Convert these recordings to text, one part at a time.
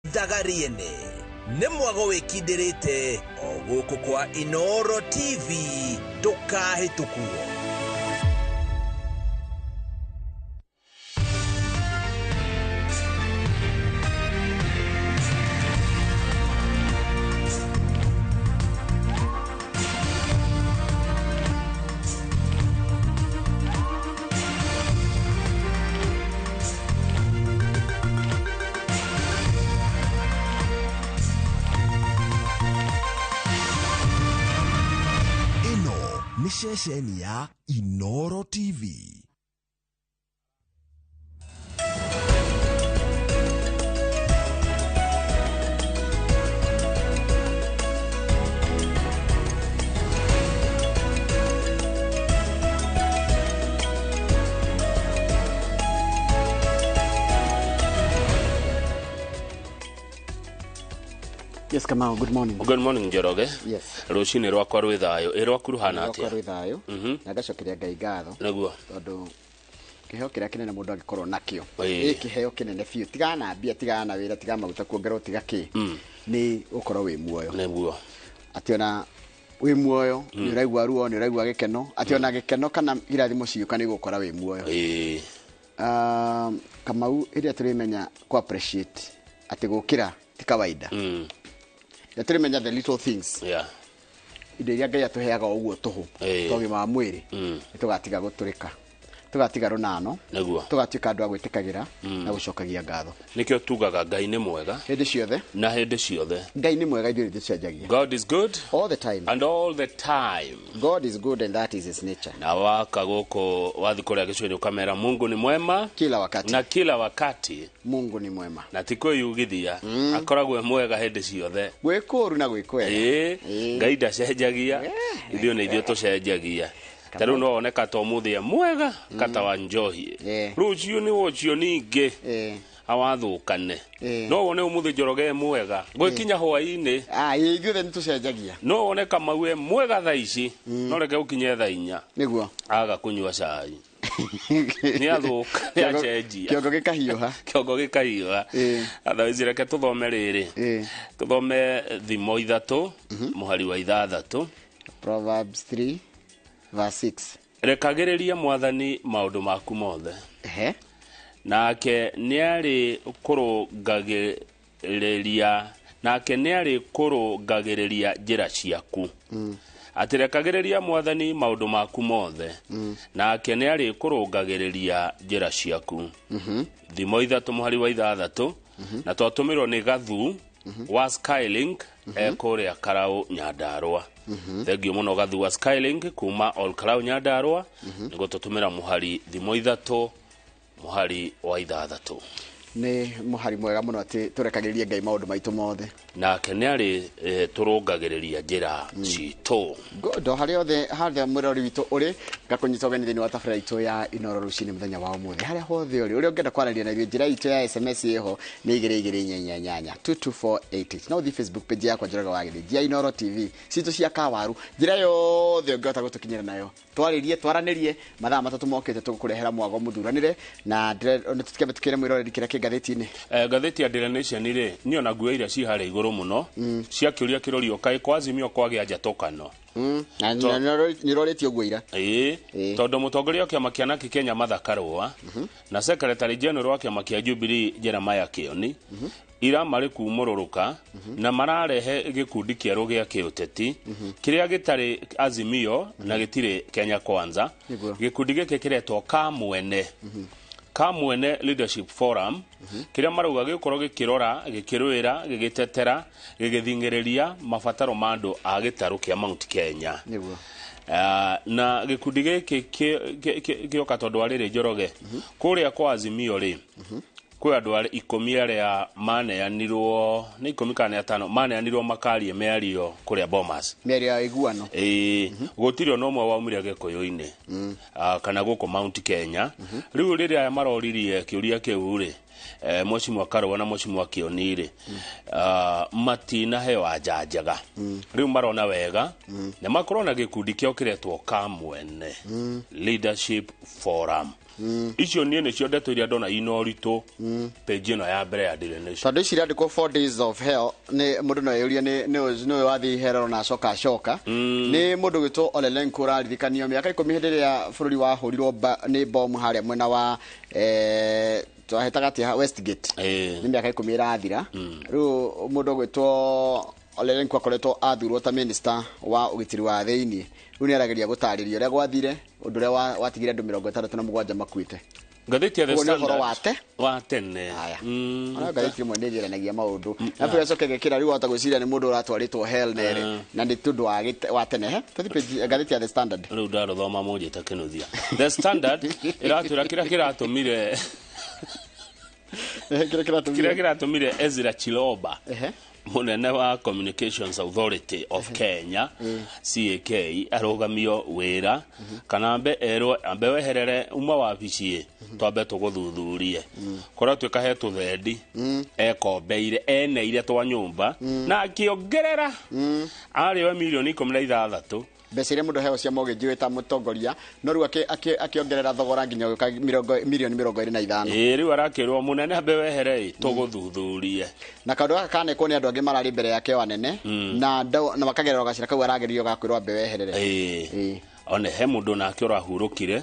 Dagariene Nemwago wikindirite o guku kwa Inoro TV tukahitukuo. Nishesheni ya Inoro TV. Yes, Kamau, good morning. Good morning, Njoroge. Yes. Rucini rwakwa rwi thayo. Rwaku ruhana atia? Rwakwa rwi thayo. Na ngacokeria Ngai ngatho. Naguo. Tondu kiheo kiria kinene mundu angikorwo nakio. Ĩ kiheo kinene biũ. Tigana na mbia, tigana na wĩra, tigana maguta kuongerwo, tiga ki. Ni ukorwo wi muoyo. Naguo. Ati ona wi muoyo, ni uraigua ruo, ni uraigua gikeno. Ati ona gikeno kana irathimo ciuka ni gukora wi muoyo. Kamau iria turimenya ku appreciate ati gukira ti kawaida. Ya turimenya the little things. Yeah. Indo iria Ngai atuheaga uguo tuhu. Togima wa mwiri. Tugatiga guturika. Tugatiga runano. Naguo. Tugatuika andu a gwitikagira na gucokagia ngatho. Nikio tugaga Ngai ni mwega. Hindi ciothe. Na hindi ciothe. Ngai ni mwega ithuĩ ndicenjagia. God is good all the time. And all the time. God is good and that is his nature. Na waka guko wathi kuria gicwini ukamera Mungu ni mwema kila wakati. Na kila wakati Mungu ni mwema. Na tiko yugithia akoragwo mwega hindi ciothe. Gwikuru na gwikwega. Ngai ndacenjagia. Ithuĩ ni ithuĩ tucenjagia. Taru no oneka to muthia mwega kata wa njohi. Rucio ni wocio ninge. Awathukane. No wone umuthi Njoroge mwega. Gwikinya hwaini. Ithuĩ nitucenjagia. No wone Kamau mwega thaa ici. No reke ukinye thaa 4. Niguo. Aga kunyua cai. Ni athuka ya cenjia. Kiongo gikahiuha. Kiongo gikahiuha. Athawizi reke tuthome riri. Tuthome thimo 3 muhari wa 6. Proverbs 3 verse 6. Rekagiriria mwathani maundu maku mothe. Nake niari kurungagiriria njira ciaku. Atirekagiriria mwathani maundu maku mothe. Nake niari kurungagiriria njira ciaku. Thimo 3 muhari wa 6. Na twatumirwo ni Gathu wa Skylink kuria Karau Nyandarua. Thegio muno Gathu wa Skylink kuma All Karau Nyandarua. Nigo tutumira muhari thimo 3 muhari wa 6. Ni muhari mwega muno ati turekagiriria Ngai maundu maitu mothe. Nake niari turungagiriria njira citu. Godo harĩa mwirori witu uri ngakunyita ũgeni thĩinĩ wa tabarĩra itu ya Inoro rucini muthenya wa ũmũthĩ. Harĩa hothe uri ũngĩenda kwaranĩria na njira itu ya SMS iho ni 2288 no thi Facebook page yakwa Njoroge wa Gĩthĩnji ya Inoro TV citu cia Kawaru. Njira yothe ũngĩhota gũtũkinyĩra nayo twarĩrie twaranĩrie mathaa matatu mokĩte tũgũkũrehera mwago mũthuranĩre na tũtikĩambe tukĩre mwĩroreri kĩrĩa kĩ ngathĩti-inĩ. Ngathĩti ya Daily Nation rĩ niona nguo iria ci harĩa igũrũ muno cia kĩũria kĩrorio kaĩ kwa Azimio kwagĩa njatũkano. Na nĩroretio guo ira. Tondũ mũtongoria wa kĩama kĩa Naki Kenya Martha Karũa na Secretary General wa kĩama kĩa Jubilee Jeremiah Kioni ira marĩ kumũrũrũka na mararehe gĩkundi kĩerũ gĩa kĩũteti kĩrĩa gĩtarĩ Azimio na gĩtirĩ Kenya Kwanza. Gĩkundi gĩkĩ kĩretwo Kamwene Leadership Forum kiria marauga gĩkorwo gĩkĩrora gĩkĩrũĩra gĩgĩtetera gĩgĩthingĩrĩria mabataro ma andũ a gĩtarũ kĩa Mount Kenya. Na gĩkundi gĩkĩ gĩoka tondũ arĩrĩ Njoroge kũrĩa kwa Azimio rĩ kwĩ andũ arĩ 10 arĩa maneanirwo nĩ 10 kana 5 maneanirwo makarie mĩario kũrĩa Bomas. Mĩario ya iguano. Gũtirĩ no ũmwe waumire Gĩkũyũ-inĩ kana gũkũ Mount Kenya. Rĩu rĩrĩa maroririe kĩũria kĩu rĩ Mheshimiwa Karũa na Mheshimiwa Kioni rĩ matina hewa njanja. Rĩu marona wega na makorwo na gĩkundi kĩo kĩretwo Kamwene Leadership Forum. icio nie nä cio ndeto iria ndona inoritå page ĩno ya mbere ya Daily Nation. tondå ici irandĩkwo 4 days of hell nĩ mũndũ no eyũrie nĩ wathiĩ ihero na acoka nĩ mũndũ gwĩtwo Olelenko ũraririkanio mĩaka 10 hĩndĩ ĩrĩa bũrũri wahũrirwo nĩ bomu harĩa mwena wa twahetaga tia Westgate nĩ mĩaka 10 ĩrathira rĩu mũndũ gwĩtwo Olelenko akoretwo athurwo ta minister wa ũgitĩri wa thĩinĩ rĩu nĩ arageria gũtarĩria ũrĩa gwathire ũndũ ũrĩa watigire andũ 67 makuĩte. Ngathĩti ya The Standard wa tene ona ngathĩti ĩmwe nĩ ĩgeranagia maũndũ na pia coke gĩkĩra rĩu wahota gwĩciria nĩ mũndũ ũratwarĩtwo hell na nĩ tondũ wa tene ngathĩti ya The Standard rĩu ndarũthoma mũnjĩta kĩnuthia. The Standard ĩratwĩra kĩrĩa kĩratũmire Ezra Chiloba munene wa Communications Authority of Kenya CAK arogamio wira kana ambe weherere uma wabici twambe tũgũthuthurie kora twĩkahetwo thendi ekombeire eneire twa nyũmba na akĩongerera arĩwe milioni 16 mbeca iria mũndũ heo cia mortgage wĩta mũtongoria no rĩu akĩongerera thogora nginya gũka milioni 25. Rĩu arakĩrwo mũnene ambe wehere tũgũthuthurie na kaũndũ gaka kanekwo nĩ andũ angĩ mararĩ mbere yake wanene na makagerera gacira kau aragerio gakwĩrwo ambe weherere. One he mũndũ nake ũrahurũkire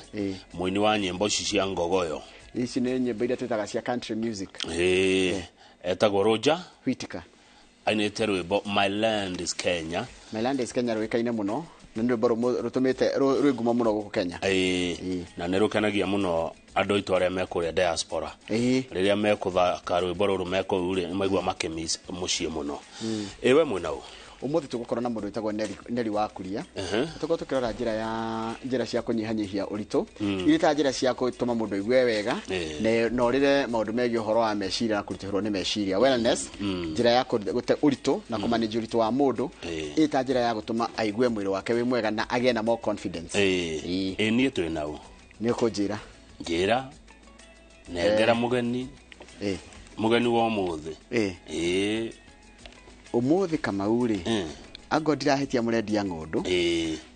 mũini wa nyĩmbo ici cia ngogoyo ici nĩ nyĩmbo iria twĩtaga cia country music etagwo Roger Whittaker ainĩte rwĩmbo My Land is Kenya. My Land is Kenya rwĩkaine mũno na nĩ rwĩmbo rũtũmĩte rwĩ ngumo mũno gũkũ Kenya na nĩ rũkenagia mũno andũ aitũ arĩa mekũrĩa diaspora rĩrĩa mekũthaka rwĩmbo rũrũ mekũu maigua makĩmiss mũciĩ mũno. We mwĩna ũ umuthi tũgũkorwo na mũndũ wĩtagwo Neri wa Kuria tũkorwo tũkĩrora njĩra cia kũnyihanyihia ũritũ irĩ ta njĩra cia gũtũma mũndũ aigue wega na ũrĩre maũndũ megiĩ ũhoro wa meciria na kũrutĩrwo nĩ meciria wellness njĩra ya gũte ũritũ na kũmanage ũritũ wa mũndũ irĩ ta njĩra ya gũtũma aigue mwĩrĩ wake wĩ mwega na agĩe na more confidence. Niĩ twĩ na ũ nĩ ũkũnjĩra nengera mũgeni wa ũmũthĩ umuthi Kamau ango ndirahetia mũrendia ng'ũndũ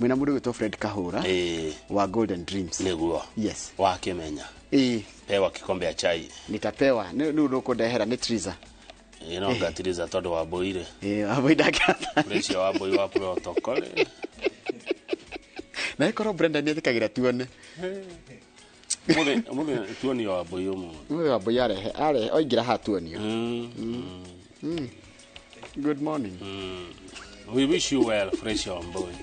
mwĩna mũndũ gwĩtwo Fred Kahũra wa Golden Dreams nĩguo yes wakĩmenya pewa kikombe ya chai nitapewa nĩu nũkũndehera nĩ Triza no ngatiriza tondũ wa Wambũire Wambũi ndakĩata Pressure wa Wambũi wa protocol na ĩkorwo Brenda nĩ ĩtĩkagĩra tuone mũthĩ tuonio Wambũi mũthĩ Wambũi arehe oingĩra ha tuonio. Good morning. We wish you well, Fresh Wambũi.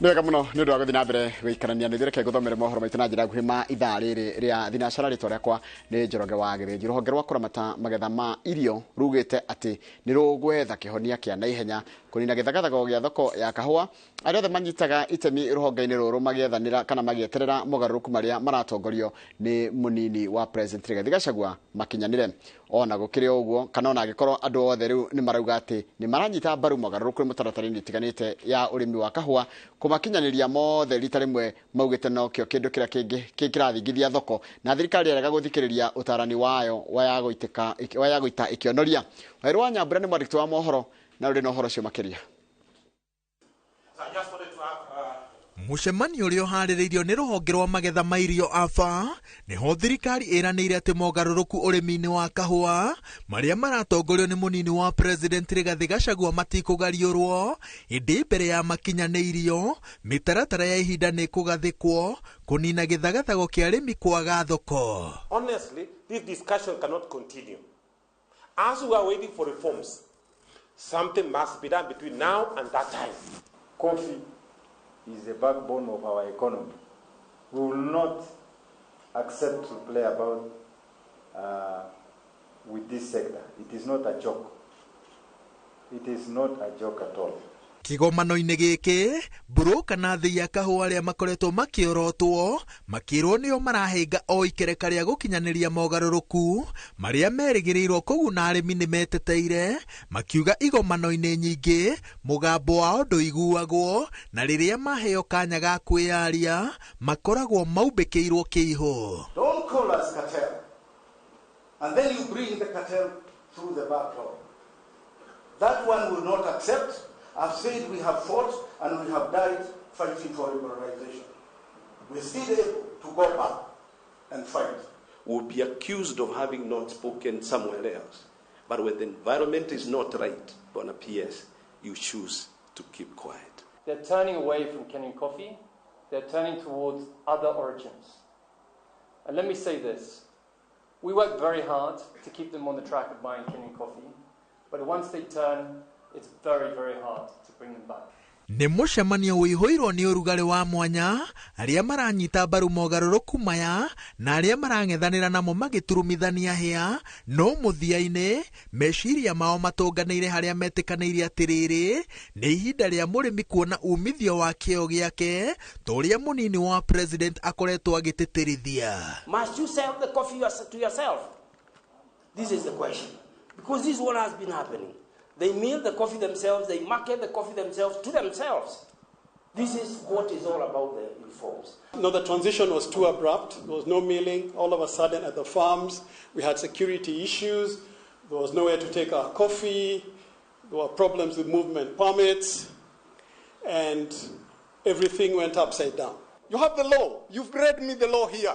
Nĩwega mũno nĩ ũndũ wa gũthiĩ na mbere gũikarania nĩ thireke gũthomere mohoro maitũ na njĩra nguhĩ ma ithaa rĩrĩ rĩa thinacara. Rĩtwa rĩakwa nĩ Njoroge wa Gĩthĩnji. Rũhonge rwa kũramata magetha ma irio rugĩte atĩ nĩ rũgwetha kĩhonia kĩa naihenya kũnina gĩthagathago gĩa thoko ya kahũa. Arĩa othe manyitaga itemi rũhonge-inĩ rũrũ magĩethanĩra kana magĩeterera mogarũrũku marĩa maratongorio nĩ mũnini wa President Rigathĩ Gachagua makinyanĩre. Ona gũkĩrĩ ũguo kana ona angĩkorwo andũ othe rĩu nĩ marauga atĩ nĩ maranyita mbaru mogarũrũku mũtaratara-inĩ itiganĩte ya ũrĩmi wa kahũa kũmakinyanĩria mothe rita rĩmwe maugĩte no kĩo kĩndũ kĩrĩa kĩngĩ kĩrathingithia thoko na thirikari yarega gũthikĩrĩria ũtarani wayo wa ya gũita ĩkĩonoria. Wairũ wa Nyambura nĩ mwandĩki wa mohoro na ũrĩ na ũhoro ũcio makĩria. Mũcemanio ũrĩa ũharĩrĩirio nĩ rũhonge rwa magetha ma irio AFA nĩho thirikari ĩranĩire atĩ mogarũrũku ũrĩmi-inĩ wa kahũa marĩa maratongorio nĩ mũnini wa President Rigathĩ Gachagua matikũgariũrwo ĩndĩ mbere ya makinyanĩirio mĩtaratara ya ihinda nĩ kũgathĩkwo kũnina gĩthagathago kĩa arĩmi kwaga thoko. Honestly, this discussion cannot continue. As we are waiting for reforms, something must be done between now and that time. Coffee is the backbone of our economy. We will not accept to play about with this sector. It is not a joke. It is not a joke at all. Kĩgomano-inĩ gĩkĩ broka na thĩ ya kahũa arĩa makoretwo makĩorotwo makĩrwo nĩo marahĩnga o ikereka rĩa gũkinyanĩria mogarũrũku marĩa merĩgĩrĩirwo kũguna arĩmi nĩ meteteire makiuga igomano-inĩ nyingĩ mũgambo wao ndũiguagwo na rĩrĩa maheo kanya ga kwĩyaria makoragwo maumbĩkĩirwo kĩihũ. Don't call us cartel and then you bring the cartel through the back door. That one will not accept. I've said we have fought and we have died fighting for liberalization. We're still able to go back and fight. We'll be accused of having not spoken somewhere else. But when the environment is not right, on a PS, you choose to keep quiet. They're turning away from Kenyan coffee. They're turning towards other origins. And let me say this. We work very hard to keep them on the track of buying Kenyan coffee. But once they turn, it's very, very hard to bring them back. Nĩ mũcemanio wĩihũirwo nĩ ũrugarĩ wa mwanya arĩa maranyita mbaru mogarũrũku maya na arĩa marang'ethanĩra namo magĩturumithania hĩa no mũthia-inĩ meciria mao matũnganĩire harĩa metĩkanĩire atĩrĩrĩ nĩ ihinda rĩa mũrĩmi kuona umithio wa kĩo gĩake ta ũrĩa mũnini wa president akoretwo agĩtĩtĩrithia. Must you sell the coffee to yourself? This is the question. Because this is what has been happening. They mill the coffee themselves, they market the coffee themselves to themselves. This is what is all about the reforms. No, the transition was too abrupt. There was no milling. All of a sudden at the farms, we had security issues. There was nowhere to take our coffee. There were problems with movement permits. And everything went upside down. You have the law. You've read me the law here.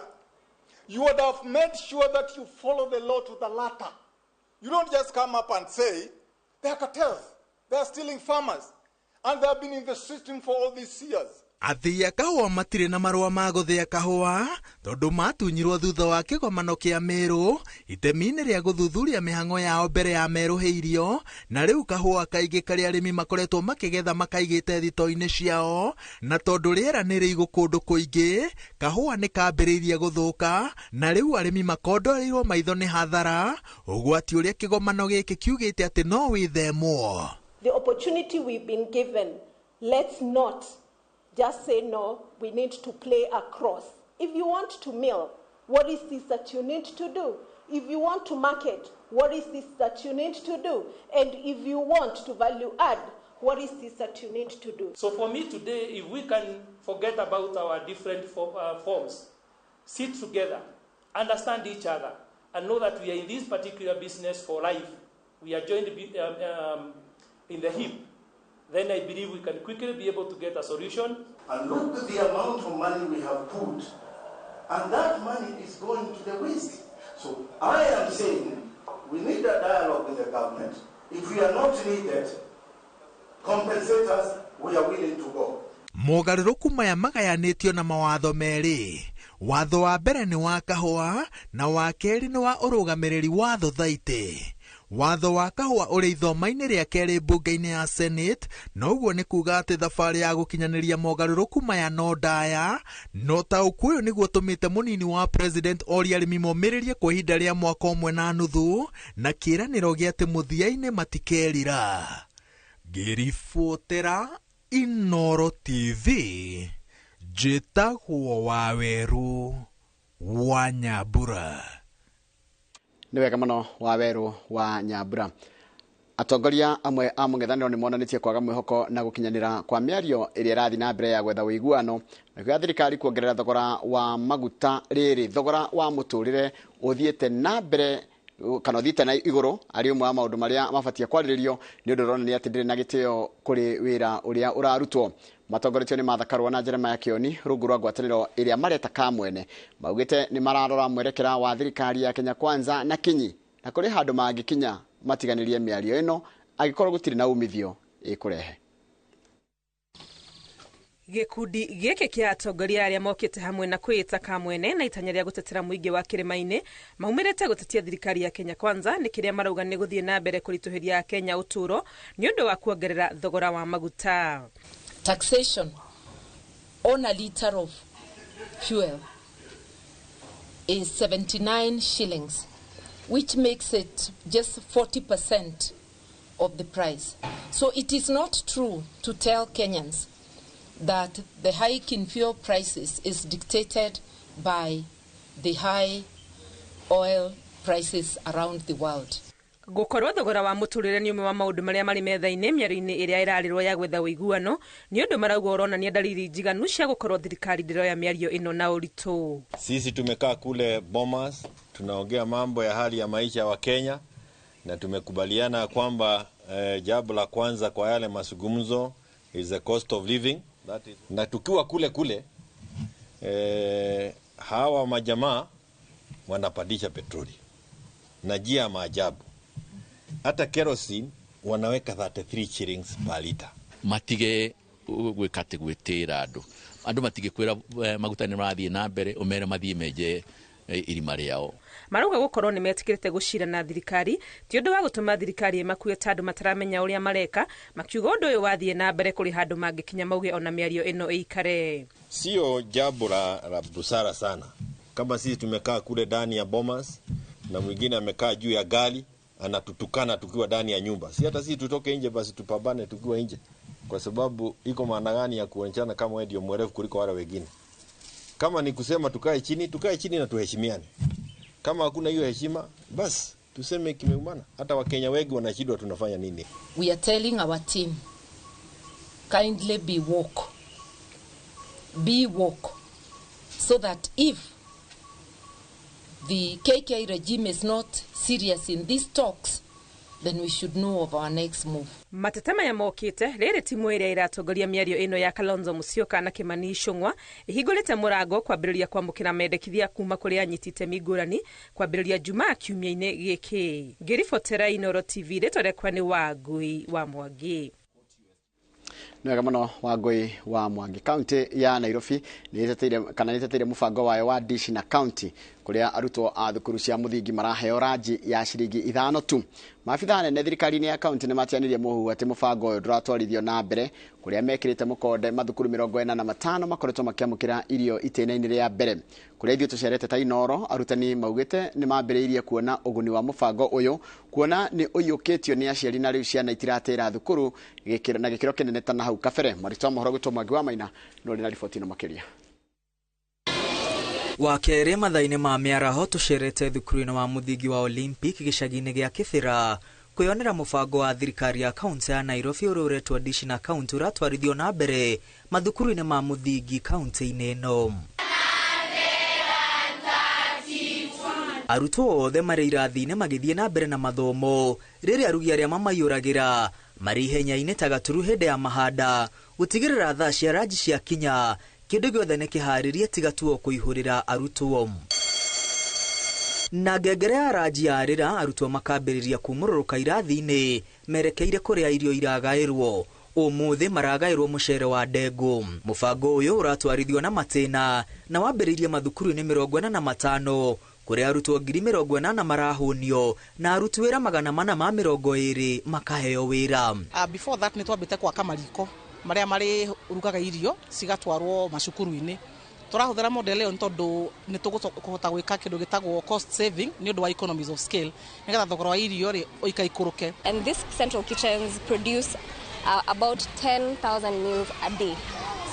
You would have made sure that you follow the law to the letter. You don't just come up and say, they are cartels. They are stealing farmers. And they have been in the system for all these years. Athii a kahũa matirĩ na marũa ma gũthĩa kahũa tondũ matunyirwo thutha wa kĩgomano kĩa Meru itemi-inĩ rĩa gũthuthuria mĩhang'o yao mbere ya meruhĩirio na rĩu kahũa kaingĩ karĩa arĩmi makoretwo makĩgetha makaigĩte thito-inĩ ciao na tondũ rĩera nĩ rĩigũ kũndũ kũingĩ kahũa nĩ kambĩrĩirie gũthũka na rĩu arĩmi makondoreirwo maitho nĩ hathara ũgwati ũrĩa kĩgomano gĩkĩ kiugĩte atĩ no wĩthemwo. The opportunity we've been given, let's not just say no, we need to play across. If you want to mill, what is this that you need to do? If you want to market, what is this that you need to do? And if you want to value add, what is this that you need to do? So for me today, if we can forget about our different forms, sit together, understand each other, and know that we are in this particular business for life, we are joined in the hip, then I believe we can quickly be able to get a solution. And look at the amount of money we have put, and that money is going to the waste. So I am saying we need a dialogue with the government. If we are not needed, compensate us, we are willing to go. Mogarũrũku maya magayanĩtio na mawatho merĩ. Watho wa mbere nĩ wa kahũa na wa kerĩ nĩ wa ũrũgamĩrĩri wa thothaitĩ. Watho wa kahũa ũrĩ ithoma-inĩ rĩa kerĩ mbunge-inĩ ya Senate na ũguo nĩ kuuga atĩ thabarĩ ya gũkinyanĩria mogarũrũku maya no ndaya no taũku ũyũ nĩguo tũmĩte mũnini wa president oria arĩmi momĩrĩrie kwa ihinda rĩa mwaka ũmwe na nuthu na kĩĩranĩro gĩa atĩ mũthia-inĩ matikerira. Ngĩribotera Inooro TV njĩtagwo Waweru wa Nyambura. Nĩ wega mũno Waweru wa Nyambura. Atongoria amwe a mũng'ethanĩro nĩ monanĩtie kwaga mwĩhoko na gũkinyanĩra kwa mĩario ĩrĩa ĩrathiĩ na mbere ya gwetha ũiguano na kwa thirikari kuongerera thogora wa maguta rĩrĩ thogora wa mũtũrĩre ũthiĩte na mbere kana ũthiĩte na igũrũ arĩ ũmwe wa maũndũ marĩa mabatie kwarĩrĩrio nĩ ũndũ ũronania atĩ ndĩrĩ na gĩtĩo kũrĩ wĩra ũrĩa ũrarutwo. Matongoretio nĩ Martha Karua na Jeremiah Kioni rungu rwa ngwatanĩro ĩrĩa mareta kamwene maugĩte nĩ mararora mwerekera wa thirikari ya Kenya Kwanza na Kinyi na kũrĩ handũ mangĩkinya matiganĩrie mĩario ĩno agĩkorwo gũtirĩ na umithio ĩkũrehe. Gikundi gĩkĩ kĩa atongoria arĩa mokĩte hamwe na kwĩĩta kamwene na itanya rĩa gũtetera mũingĩ wa kĩrĩma-inĩ maumĩrĩte gũtetia thirikari ya Kenya Kwanza nĩ kĩrĩa marauga nĩ gũthiĩ na mbere kũritũhĩria Kenya ũtũũro nĩ ũndũ wa kuongerera thogora wa maguta. Taxation on a litre of fuel is 79 shillings, which makes it just 40% of the price. So it is not true to tell Kenyans that the hike in fuel prices is dictated by the high oil prices around the world. Gũkorwo thogora wa mũtũrĩre nĩ ũmwe wa maũndũ marĩa marĩ metha-inĩ mĩario-inĩ ĩrĩa ĩrarĩrwo ya gwetha ũiguano nĩ ũndũ marauga ũronania dalili njiganu cia gũkorwo thirikari ndĩroya mĩario ĩno na ũritũ. Sisi tumekaa kule Bomas, tunaongea mambo ya hali ya maisha wa Kenya na tumekubaliana kwamba Jambo la kwanza kwa yale mazungumzo is the cost of living. Na tukiwa kule hawa majamaa wanapandisha petroli na jia maajabu. Hata kerosene wanaweka 33 shillings per liter. Matige gwikate gwitira andu matige kwira maguta ni marathie na mbere umere mathie meje irima riao. Marauga gukorwo ni metikirite gucira na thirikari ti undu wa gutuma thirikari makuye tandu mataramenya uria mareka, makiuga undu uyu wathie na mbere kuri handu mangikinya mauge ona miario ino ikare. Sio jambo la busara sana. Kama sisi tumekaa kule ndani ya Bomas na mwingine amekaa juu ya gari anatutukana tukiwa ndani ya nyumba. Si hata sisi tutoke nje basi tupambane tukiwa nje. Kwa sababu iko maana gani ya kuonekana kama wewe ndio mwerevu kuliko wale wengine? Kama ni kusema tukae chini na tuheshimiane. Kama hakuna hiyo heshima, basi tuseme kimeumana. Hata Wakenya wengi wanashindwa tunafanya nini. We are telling our team, kindly be woke. Be woke. So that if the KK regime is not serious in these talks, then we should know of our next move. Matetema ya mokite riri timu iria iratongoria miario ino ya Kalonzo Musyoka na Kimani Ichung'wa ihingurite murango kwambiriria kwamukira mendekithia kuma kuri anyitite migurani kwambiriria Jumaa kiumia-ini giki. Ngiribotera Inooro TV ritorekwa ni Wangui wa Mwangi. Nwega muno Wangui wa Mwangi. County ya Nairobi niteteire mubango wayo wa dish na county kuria arutwo a thukuru cia muthingi maraheo ranji ya ciringi 5 tu. Maabitha nene thirikari-ini ya county nimatianirie muhu ati mubango uyu duratwarithio na mbere kuria mekirite mukonde mathukuru 45 makoretwo makiamukira irio itena-ini ria mbere. Kuria ithio tucerete ta Inooro, arutani maugite ni mambiriirie kuona uguni wa mubango uyu, kuona ni uyukitio ni aciari na riu ciana itiratira thukuru na gikiro kinene ta na hau kabere. Marito mohoro gwitwo Mwangi wa Maina no ri na riboti no makiria. Wakere mathaini ma miaraho tucerete thukuru-ini wa muthingi wa Olympic gicagi-ini gia Kibira kwionera mubango wa thirikari ya kaunti ya Nairobi ururetwo dish na kaunti uratwarithio na mbere mathukuru-ini ma muthingi kaunti-ini ino. Arutwo othe mari irathi-ini magithie na mbere na mathomo riri arugi aria mamayuragira mari ihenya-ini ta gaturu hindi ya mahanda gutigirira thaa cia ranji cia kinya kindu giothe ni kiharirie tigatuo kuihurira arutwo. Na ngengere ya ranji yarira arutwo makambiriria kumururuka irathi-ini merekeire kuria irio iragairwo. Umuthi maragairwo mucere wa ndengu. Mubango uyu uratwarithio na matina na wambiririe mathukuru-ini 45 kuria arutwo 40,000 marahunio na aruti wira 420 makaheo wira. Before that nitwambite kwa kamariko maria mari urugaga irio cigatwarwo macukuru-ini. Turahuthira model iyo ntondu nituguhota gwika kindu gitagwo cost saving ni undu wa economies of scale nigetha thogora wa irio ri uikaikuruke. And these central kitchens produce about 10,000 meals a day.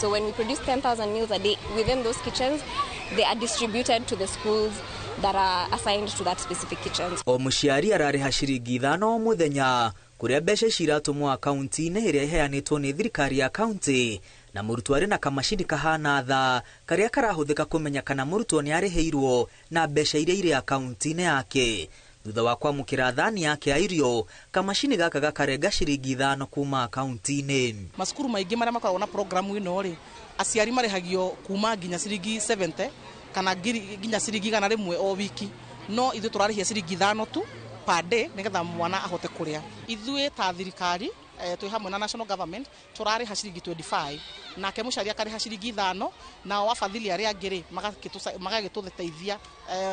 So when we produce 10,000 meals a day within those kitchens, they are distributed to the schools that are assigned to that specific kitchens. O muciari arariha ciringi 5 muthenya kuria mbeca ciratumwo akaunti-ini iria iheanitwo ni thirikari ya kaunti na murutwo ari na kamashini kahana tha karia karahuthika kumenya kana murutwo ni ariheirwo na mbeca iria iri akaunti-ini yake. Thutha wa kwamukira thani yake ya irio, kamashini gaka gakarenga ciringi 5 kuma akaunti-ini. Masukuru maingi maria makoragwo na programu ino ri aciari marihagio kuma nginya ciringi 70 kana nginya ciringi 100 o wiki, no ithu turarihia ciringi 5 tu per day nigetha mwana ahote kuria. Ithuĩ ta thirikari twi hamwe na national government turariha ciringi 25 nake mucari akariha ciringi 5 na wafadhili aria angiri magagitutheithia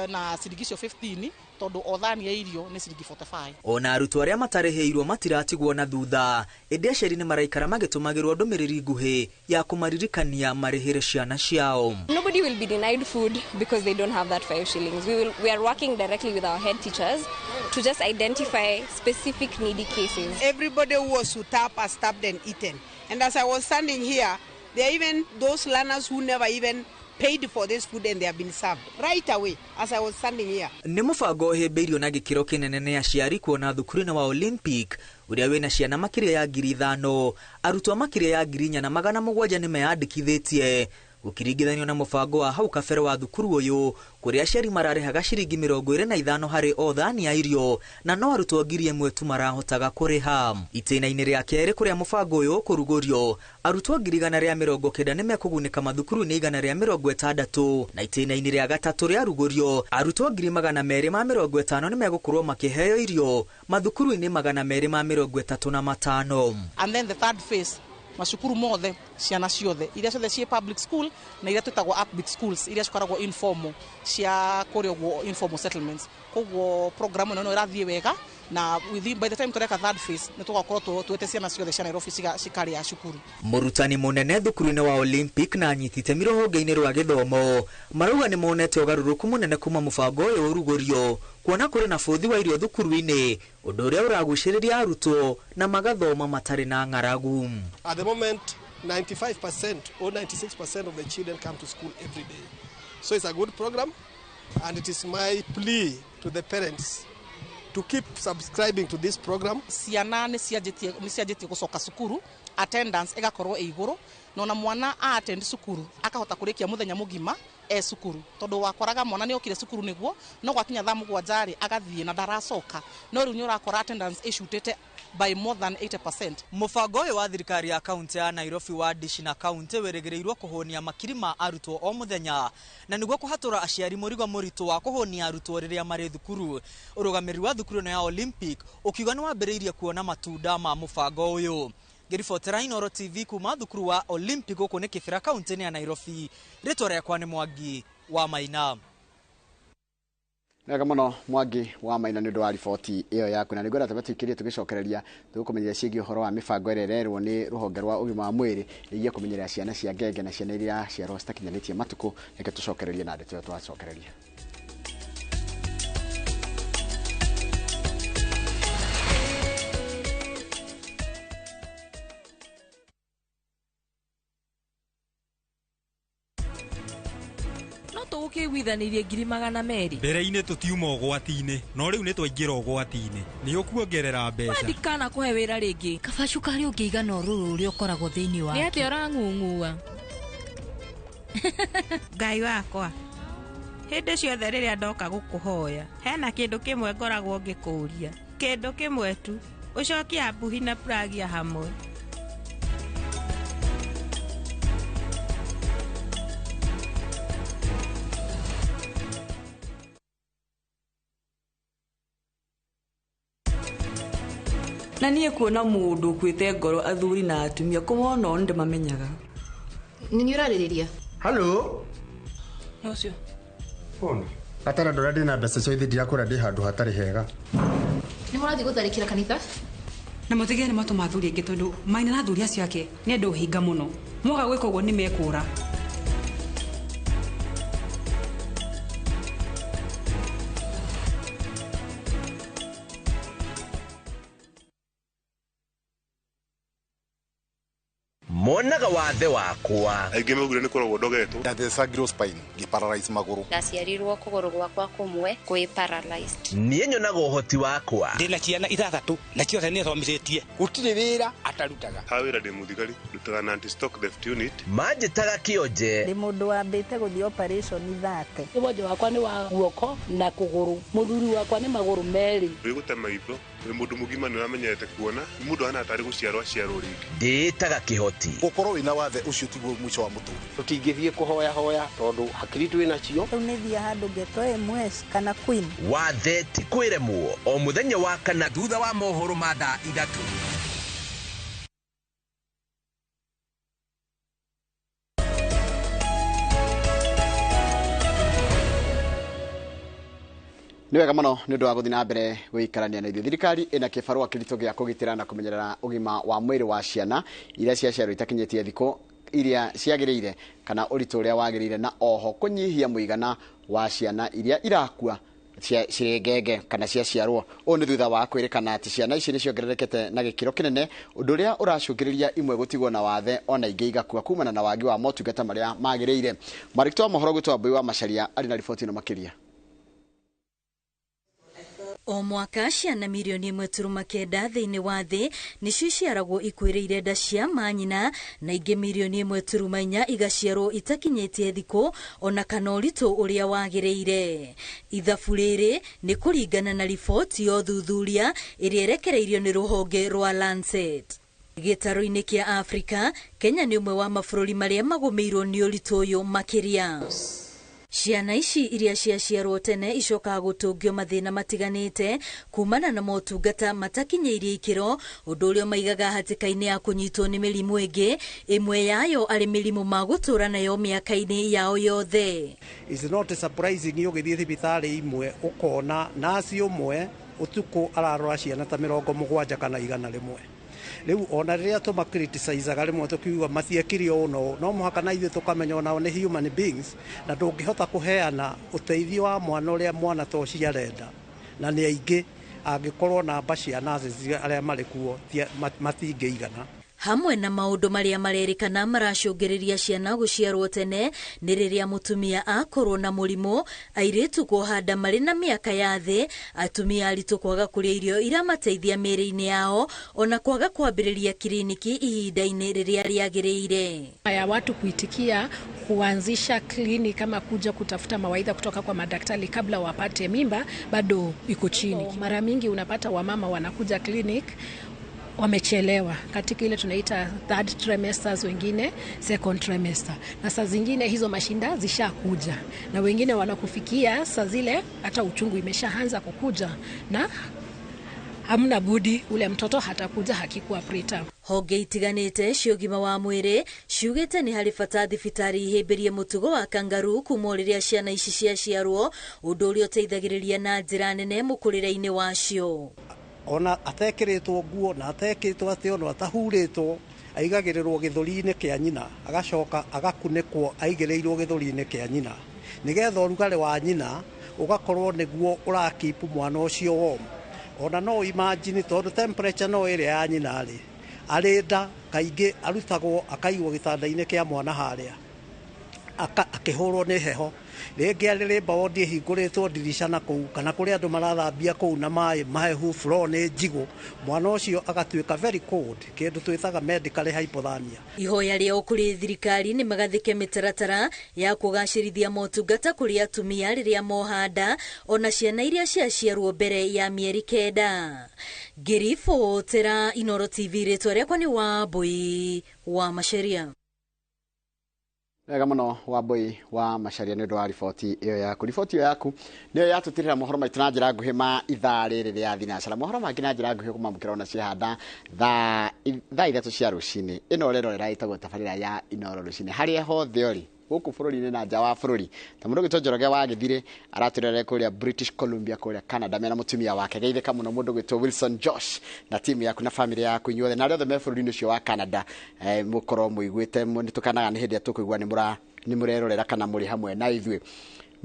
na ciringi cio 15 tondu o thani ya irio ni ciringi 45. Ona arutwo aria matariheirwo matiratigwo na thutha indi aceri ni maraikara magitumagirwo ndumiriri nguhi ya kumaririkania marihire ciana ciao. Nobody will be denied food because they don't have that 5 shillings. We are working directly with our head teachers to just identify specific needy cases. Everybody who was to tap has tapped and eaten. And as I was standing here, there are even those learners who never even paid for this food and they have been served right away as I was standing here. Ni mubango hemberio na gikiro kinene ni aciari kuona thukuru-ini wa Olympic uria wina ciana makiria ya 5,000 arutwo makiria ya 4,700 ni meyandikithitie gukiringithanio na mubango wa hau kabere wa thukuru uyu kuria aciari mararehaga ciringi 25 harĩ o thani ya irio na no arutwo 1,000 tu marahotaga kuriha. Itĩna-inĩ rĩa kerĩ kuria mubango uyu kurugurio arutwo 190 nĩ mekugunĩka mathukuru-inĩ 160 na itĩna-inĩ rĩa gatatũ rĩa rugurio arutwo 250 nĩ megũkorwo makĩheo irio mathukuru-inĩ 235. And then the third phase, macukuru mothe ciana ciothe iria ciothe cie public school na iria twitagwo upbeat schools iria cikoragwo informal cia kurio informal settlements. Koguo program ino irathie wega na by the time tureka third phase ni tugakorwo twete ciana ciothe cia Nairobi cikaria cukuru. Murutani munene thukuru-inĩ wa Olympic na anyitite mirohonge-inĩ rwa githomo marauga nĩ monete ũgarũrũku munene kuma mũbango ũyũ ũrugurio kuona kũrĩ na bũthi wa irio thukuru-inĩ ũndũ ũrĩa ũragucĩrĩria arutwo na magathoma matarĩ na ng'aragu. At the moment 95% or 96% of the children come to school every day. So it's a good program and it is my plea to the parents to keep subscribing to this program. Ciana nĩ cianjĩtie gũcoka cukuru, attendance ĩgakorwo igũrũ, no na mwana attend cukuru akahota kũrĩkia mũthenya mũgima cukuru tondu wakoraga mwana nĩ okire cukuru nĩguo no gwakinya thaa mũgwanja rĩ agathiĩ na ndaracoka no rĩu nĩ ũrakora attendance ĩcutĩte by more than 80%. Mũbango ũyũ wa thirikari ya kaunti ya Nairobi wa Dishi na kaunti wĩrĩgĩrĩirwo kũhũnia makiri ma arutwo o mũthenya na nĩguo kũhatũra aciari mũrigo mũritũ wa kũhũnia arutwo rĩrĩa marĩ thukuru. Ũrũgamĩrĩri wa thukuru ya Olympic ũkiuga nĩ wambĩrĩirie kuona matunda ma mũbango ũyũ. Ngĩribotera Inooro TV kuma thukuru wa Olympic gũkũ nĩ Kĩbĩra kaunti ya Nairobi. Rĩtwa rĩakwa nĩ Mwangi wa Maina. Wega mũno Mwangi wa Maina nĩ ũndũ wa riboti ĩyo yaku na nĩngwenda tũgĩtũikĩrie tũgĩcokereria tũgũkũmenyera ciĩgiĩ ũhoro wa mĩbango ĩrĩa ĩrerwo nĩ rũhonge rwa ũgima wa mwĩrĩ ĩgiĩ kũmenyerera ciana cia ngenge na ciana iria ciarwo citakinyanĩtie matukũ. Reke tũcokererie na ndeto ĩyo twacokereria. Withanirie 200,000 mbere-inĩ tutiuma ũgwati-inĩ no rĩu nĩ twaingĩra ũgwati-inĩ nĩ ũkuongerera mbeca wendikana kũhe wĩra rĩngĩ kabacukari ũngĩigana ũrũrũ ũrĩa ũkoragwo thĩinĩ wake nĩ atĩ ũrang'ung'ua Ngai wakwa hĩndĩ ciothe rĩrĩa ndoka gũkũhoya hena kĩndũ kĩmwe ngoragwo ngĩkũria kĩndũ kĩmwe tu ũcokia mbuhi na pragia hamwe. na niĩ kuona mũndũ kwĩte ngoro athuri na atumia kũmona o ndĩmamenyaga. Nĩ ũrarĩrĩria? Hello? Nocio. Ona. Atara ndora ndĩna mbeca cio ithindi yakũra ndĩ handũ hatarĩ hega. Nĩ mũrathiĩ gũtharĩkĩra kanitha? Na mũtigĩre nĩ matũma athuri aingĩ tondũ Maina na athuri acio ake nĩ andũ hinga mũno. Mwaga gwĩka ũguo nĩ mekũra. Monaga wathe wakwa aingĩ maugire nĩ koragwo ndogetwo ndathecagirwo spine ngĩparalyze magũrũ ndaciarirwo kũgũrũ gwakwa kũmwe kwĩ paralyzed niĩ nyonaga ũhoti wakwa ndĩna ciana 3 na ciothe nĩ thomithĩtie gũtirĩ wĩra atarutaga ha wĩra ndĩ mũthigari ndutaga na anti-stock theft unit manjĩtaga kĩonje ndĩ mũndũ wambĩte gũthiĩ operation 30 wonje wakwa nĩ wa guoko na kũgũrũ mũthuri wakwa nĩ magũrũ merĩ wĩgũte maitho wĩ mũndũ mũgima nĩ ũramenyete kuona mũndũ hana atarĩ gũciarwo rĩngĩ ndĩtaga kĩhoti gũkorwo wĩna wathe ũcio tiguo mwico wa mũtũrĩre tũtingĩthiĩ kũhoya hoya tondũ hakiri twĩ nacio rĩu nĩ thia handũ ngeto MS kana Queen wathe ti kwĩremwo o mũthenya wa kana thutha wa mohoro ma thaa 3. Nĩ wega mũno nĩ ũndũ wa gũthiĩ na mbere gũikarania na ithuĩ. Thirikari ĩna kĩbarũa kĩritũ gĩa kũgitĩra na kũmenyerera ũgima wa mwĩrĩ wa ciana iria ciaciarwo itakinyĩtie thikũ iria ciagĩrĩire kana ũritũ ũrĩa wagĩrĩire na oho kũnyihia mũigana wa ciana iria irakua cirĩ ngenge kana ciaciarwo. Ũũ nĩ thutha wa kwĩrĩkana atĩ ciana ici nĩ ciongererekete na gĩkĩro kĩnene ũndũ ũrĩa ũracũngĩrĩria imwe gũtigwo na wathe ona ingĩ igakua kumana na wagi wa motungata marĩa magĩrĩire. Marĩkĩtwo mohoro gwĩtwo Mbui wa Macharia arĩ na riboti ĩno makĩria. O mwaka ciana mirioni 1.9 thĩinĩ wa thĩ nĩcio iciaragwo ikuĩrĩire nda cia manyina na ingĩ mirioni 1.4 igaciarwo itakinyĩtie thikũ ona kana ũritũ ũrĩa wagĩrĩire. Ithabu rĩrĩ nĩ kũringana na riboti ya ũthuthuria ĩrĩa ĩrekereirio nĩ rũhonge rwa Lancet. Gĩtarũ-inĩ kĩa Afrika, Kenya nĩ ũmwe wa mabũrũri marĩa magũmĩirwo nĩ ũritũ ũyũ makĩria. Ciana ici iria ciaciarwo tene icokaga gũtũngio mathĩna matiganĩte kumana na motungata matakinyĩirie ikĩro, ũndũ ũrĩa maigaga hatĩka-inĩ ya kũnyitwo nĩ mĩrimũ ĩngĩ, ĩmwe yayo arĩ mĩrimũ ma gũtũra nayo mĩaka-inĩ yao yothe. It's not surprising ũgĩthiĩ thibitarĩ imwe ũkona naci ũmwe ũtukũ ararora ciana ta 70 kana 100. Rĩu ona rĩrĩa tũma criticize-aga rĩmwe tũkiuga matiekire no mũhaka na ithuĩ tũkamenya onao nĩ human beings na ndũngĩhota kũheana ũteithio wa mwana ũrĩa mwana to ciarenda na nĩ aingĩ angĩkorwo namba cia nurses arĩa marĩ kuo matingĩigana. Hamwe na maũndũ marĩa marerĩkana maracũngĩrĩria ciana gũciarwo tene nĩ rĩrĩa mũtumia akorwo na mũrimũ, airĩtu kũhanda marĩ na mĩaka ya thĩ, atumia aritũ kwaga kũrĩa irio iramateithia mĩĩrĩ-inĩ yao, ona kwaga kwambĩrĩria kliniki ihinda-inĩ rĩrĩa rĩagĩrĩire. Ya watu kuitikia kuanzisha kliniki kama kuja kutafuta mawaidha kutoka kwa madaktari kabla wapate mimba bado iko chini. Mara mingi unapata wamama wanakuja kliniki wamechelewa katika ile tunaita third trimesters, wengine second trimester, na saa zingine hizo mashinda zishakuja na wengine wanakufikia saa zile hata uchungu imeshaanza kukuja na hamna budi ule mtoto hatakuja hakikuwa preterm. Honge itiganĩte cia ũgima wa mwĩrĩ ciugĩte nĩ harĩ bata thibitarĩ ihĩmbĩrie mũtugo wa kangaroo kuma rĩrĩa ciana ici ciaciarwo, ũndũ ũrĩa ũteithagĩrĩria na njĩra nene mũkũrĩre-inĩ wacio. Ona atekĩrĩtwo nguo na atekĩrĩtwo atĩ ona atahurĩtwo aigagĩrĩrwo gĩthũri-inĩ kĩa nyina, agacoka agakunĩkwo aigĩrĩirwo gĩthũri-inĩ kĩa nyina, nĩgetha ũrugarĩ wa nyina ũgakorwo nĩguo ũrakipu mwana ũcio warm. Ona no imagine tondũ temperature no ĩrĩa ya nyina rĩ arĩ nda, kaingĩ arutagwo akaigwo gĩtanda-inĩ kĩa mwana harĩa akĩhũrwo nĩ heho, rĩngĩ arĩ baodi hingũrĩtwo dirisha na kũu kana kũrĩa andũ marathambia kũu na maĩ mahehu floor nĩ njigũ, mwana ũcio agatuĩka very cold, kĩndũ twĩtaga medical hypothermia. Ihoya rĩao kũrĩ thirikari nĩ magathĩke mĩtaratara ya kũgacĩrithia motungata kũrĩ atumia rĩrĩa mohanda ona ciana iria ciaciarwo mbere ya mĩeri 9. Ngĩribotera Inooro TV, rĩtwa rĩakwa nĩ Wambui wa Macharia. Wega mũno Wambui wa Macharia nĩ ũndũ wa riboti ĩyo yaku. Riboti ĩyo yaku nĩyo yatũtirĩra mohoro maitũ na njĩra nguhĩ ma ithaa rĩrĩ rĩa thinacara. Mohoro mangĩ na njĩra nguhĩ kumamũkĩra ona ciahanda thaa 3 cia rũcinĩ. Ĩno rero ĩraĩtagwo tabarĩra ya Inooro rũcinĩ. Harĩa hothe ũrĩ gũkũ bũrũri-inĩ na nja wa bũrũri, ta mũndũ gwĩtwo Njoroge wa Gĩthirĩ aratũrere kũrĩa British Columbia kũrĩa Canada mena mũtumia wake. Geithĩka mũno mũndũ gwĩtwo Wilson Josh na timu yaku na famĩlĩ yaku inyuothe na arĩa othe me bũrũri-inĩ ũcio wa Canada, mũkorwo mũiguĩte nĩtũkanaga nĩ hĩndĩ tũkũigua nĩ mũrerorera kana mũrĩ hamwe na ithuĩ.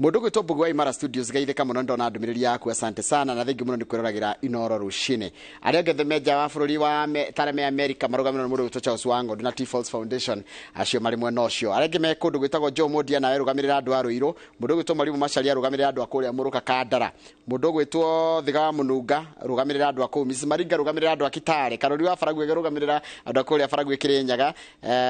Mũndũ gwĩtwo Mbugu wa Imara Studios, geithĩka mũno ndona ndũmĩrĩri yaku, asante sana na thengi mũno nĩ kwĩroragĩra Inooro rũcinĩ. Arĩa angĩ meja wa bũrũri wa Tarame America marũgamĩrĩirwo nĩ mũndũ gwĩtwo Charles Wango na T-Falls Foundation, acio marĩ mwena ũcio. Arĩa angĩ me kũndũ gwĩtagwo Joe Modia nawe rũgamĩrĩra andũ a Rũirũ, mũndũ gwĩtwo Mwarimu Macharia rũgamĩrĩra andũ a kũrĩa Mũrũka Kandara, mũndũ gwĩtwo Thiga wa Mũnunga rũgamĩrĩra andũ a kũu Mrs Maringa rũgamĩrĩra andũ a Kitale, Karori wa Baragwe rũgamĩrĩra andũ a kũrĩa Baragwe Kĩrĩnyaga,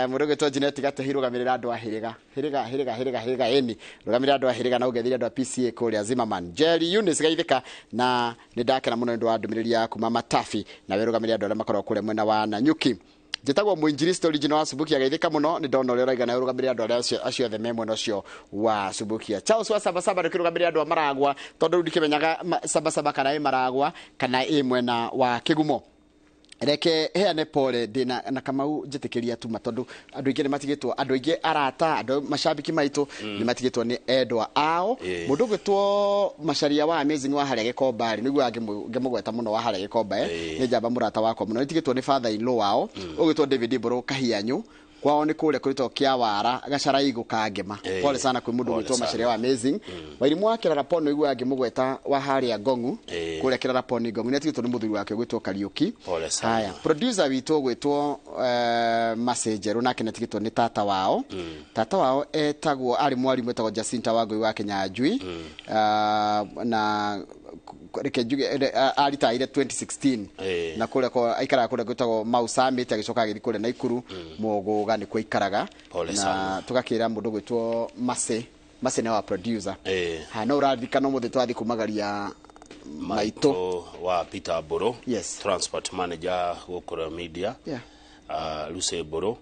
mũndũ gwĩtwo Jeanette Gatehi rũgamĩrĩra andũ a Hĩrĩga eni rũgamĩrĩra andũ a Hĩrĩga na ũgethĩria andũ a PCA kũrĩa Zimmerman. Jerry Eunice geithĩka na nĩ ndakena mũno nĩ ũndũ wa ndũmĩrĩri yaku Mama Tafi na we rũgamĩrĩra andũ arĩa makoragwo kũrĩa mwena wa Nanyuki. Njĩtagwo mũinjilisti original wa Subukia, geithĩka mũno nĩ ndona ũrĩa ũraiga na rũgamĩrĩra andũ arĩa acio othe me mwena ũcio wa Subukia. Charles wa Sabasaba rũgamĩrĩra andũ a Maragwa, tondũ ndikimenyaga Sabasaba kana ĩ Maragwa kana ĩ mwena wa Kĩgumo. Reke heane pole ndina na Kamau njĩtĩkĩria tuma tondũ andũ aingĩ nĩ matigĩtwo, andũ aingĩ arata, andũ macambiki maitũ nĩ matigĩtwo nĩ endwa ao. Mũndũ gwĩtwo Macharia wa Amazing wa harĩa Gĩkomba rĩ nĩguo ngĩmũgweta mũno wa harĩa Gĩkomba, nĩ njamba mũrata wakwa mũno, nĩtigĩtwo nĩ father in law wao ũgĩtwo David Mburu Kahianyu, kwao nĩ kũrĩa kũrĩtwo Kĩawara Gacaraigũ Kangema. Pole sana kwĩ mũndũ gwĩtwo Macharia wa Amazing. Wairimu wa Kĩraraponi ũiguaga ngĩmũgweta wa harĩa Ngong'u kũrĩa Kĩraraponi Ngong'u, nĩ atigĩtwo nĩ mũthuri wake gwĩtwo Kariuki. Haya, producer witũ gwĩtwo Masenjeru nake nĩ atigĩtwo nĩ tata wao. Tata wao etagwo arĩ mwarimu etagwo Jacinta Wangui wa Kinyanjui, na reke njuge aritaire 2016 na kule kwa aikara kule gwitagwo Mau Summit agicoka agithii kule Naikuru Muguga ni kwa ikaraga na tugakira mundu gwitwo Mase ne wa producer ha no urathikana muthi twathi kumagaria maito wa Peter Boro yes transport manager gukora media Luce Boro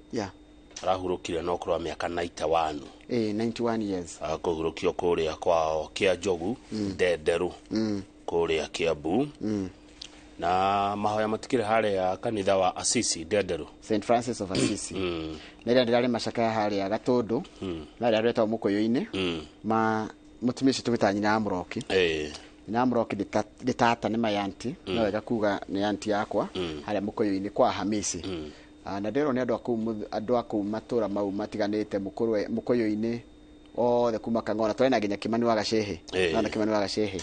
arahurukire no kurwa miaka 91 91 years akogurukio kuria kwao kia Jogu Ndenderu kuria Kiambu na mahoya matikire hale ya kanitha wa Assisi Ndenderu St Francis of Assisi nira ndirari macaka hale ya Gatundu na ndirari ta Mukoyo-ini ma mutumishi tubitanye na Amroki na Amroki ditata ni mayanti no wega kuga ni yanti yakwa hale Mukoyo-ini kwa Hamisi na ndero ni andu aku matura mau matiganite Mukoyo-ini the kuma Kang'ona twena nginya Kimani wa Gacehe na Kimani wa Gacehe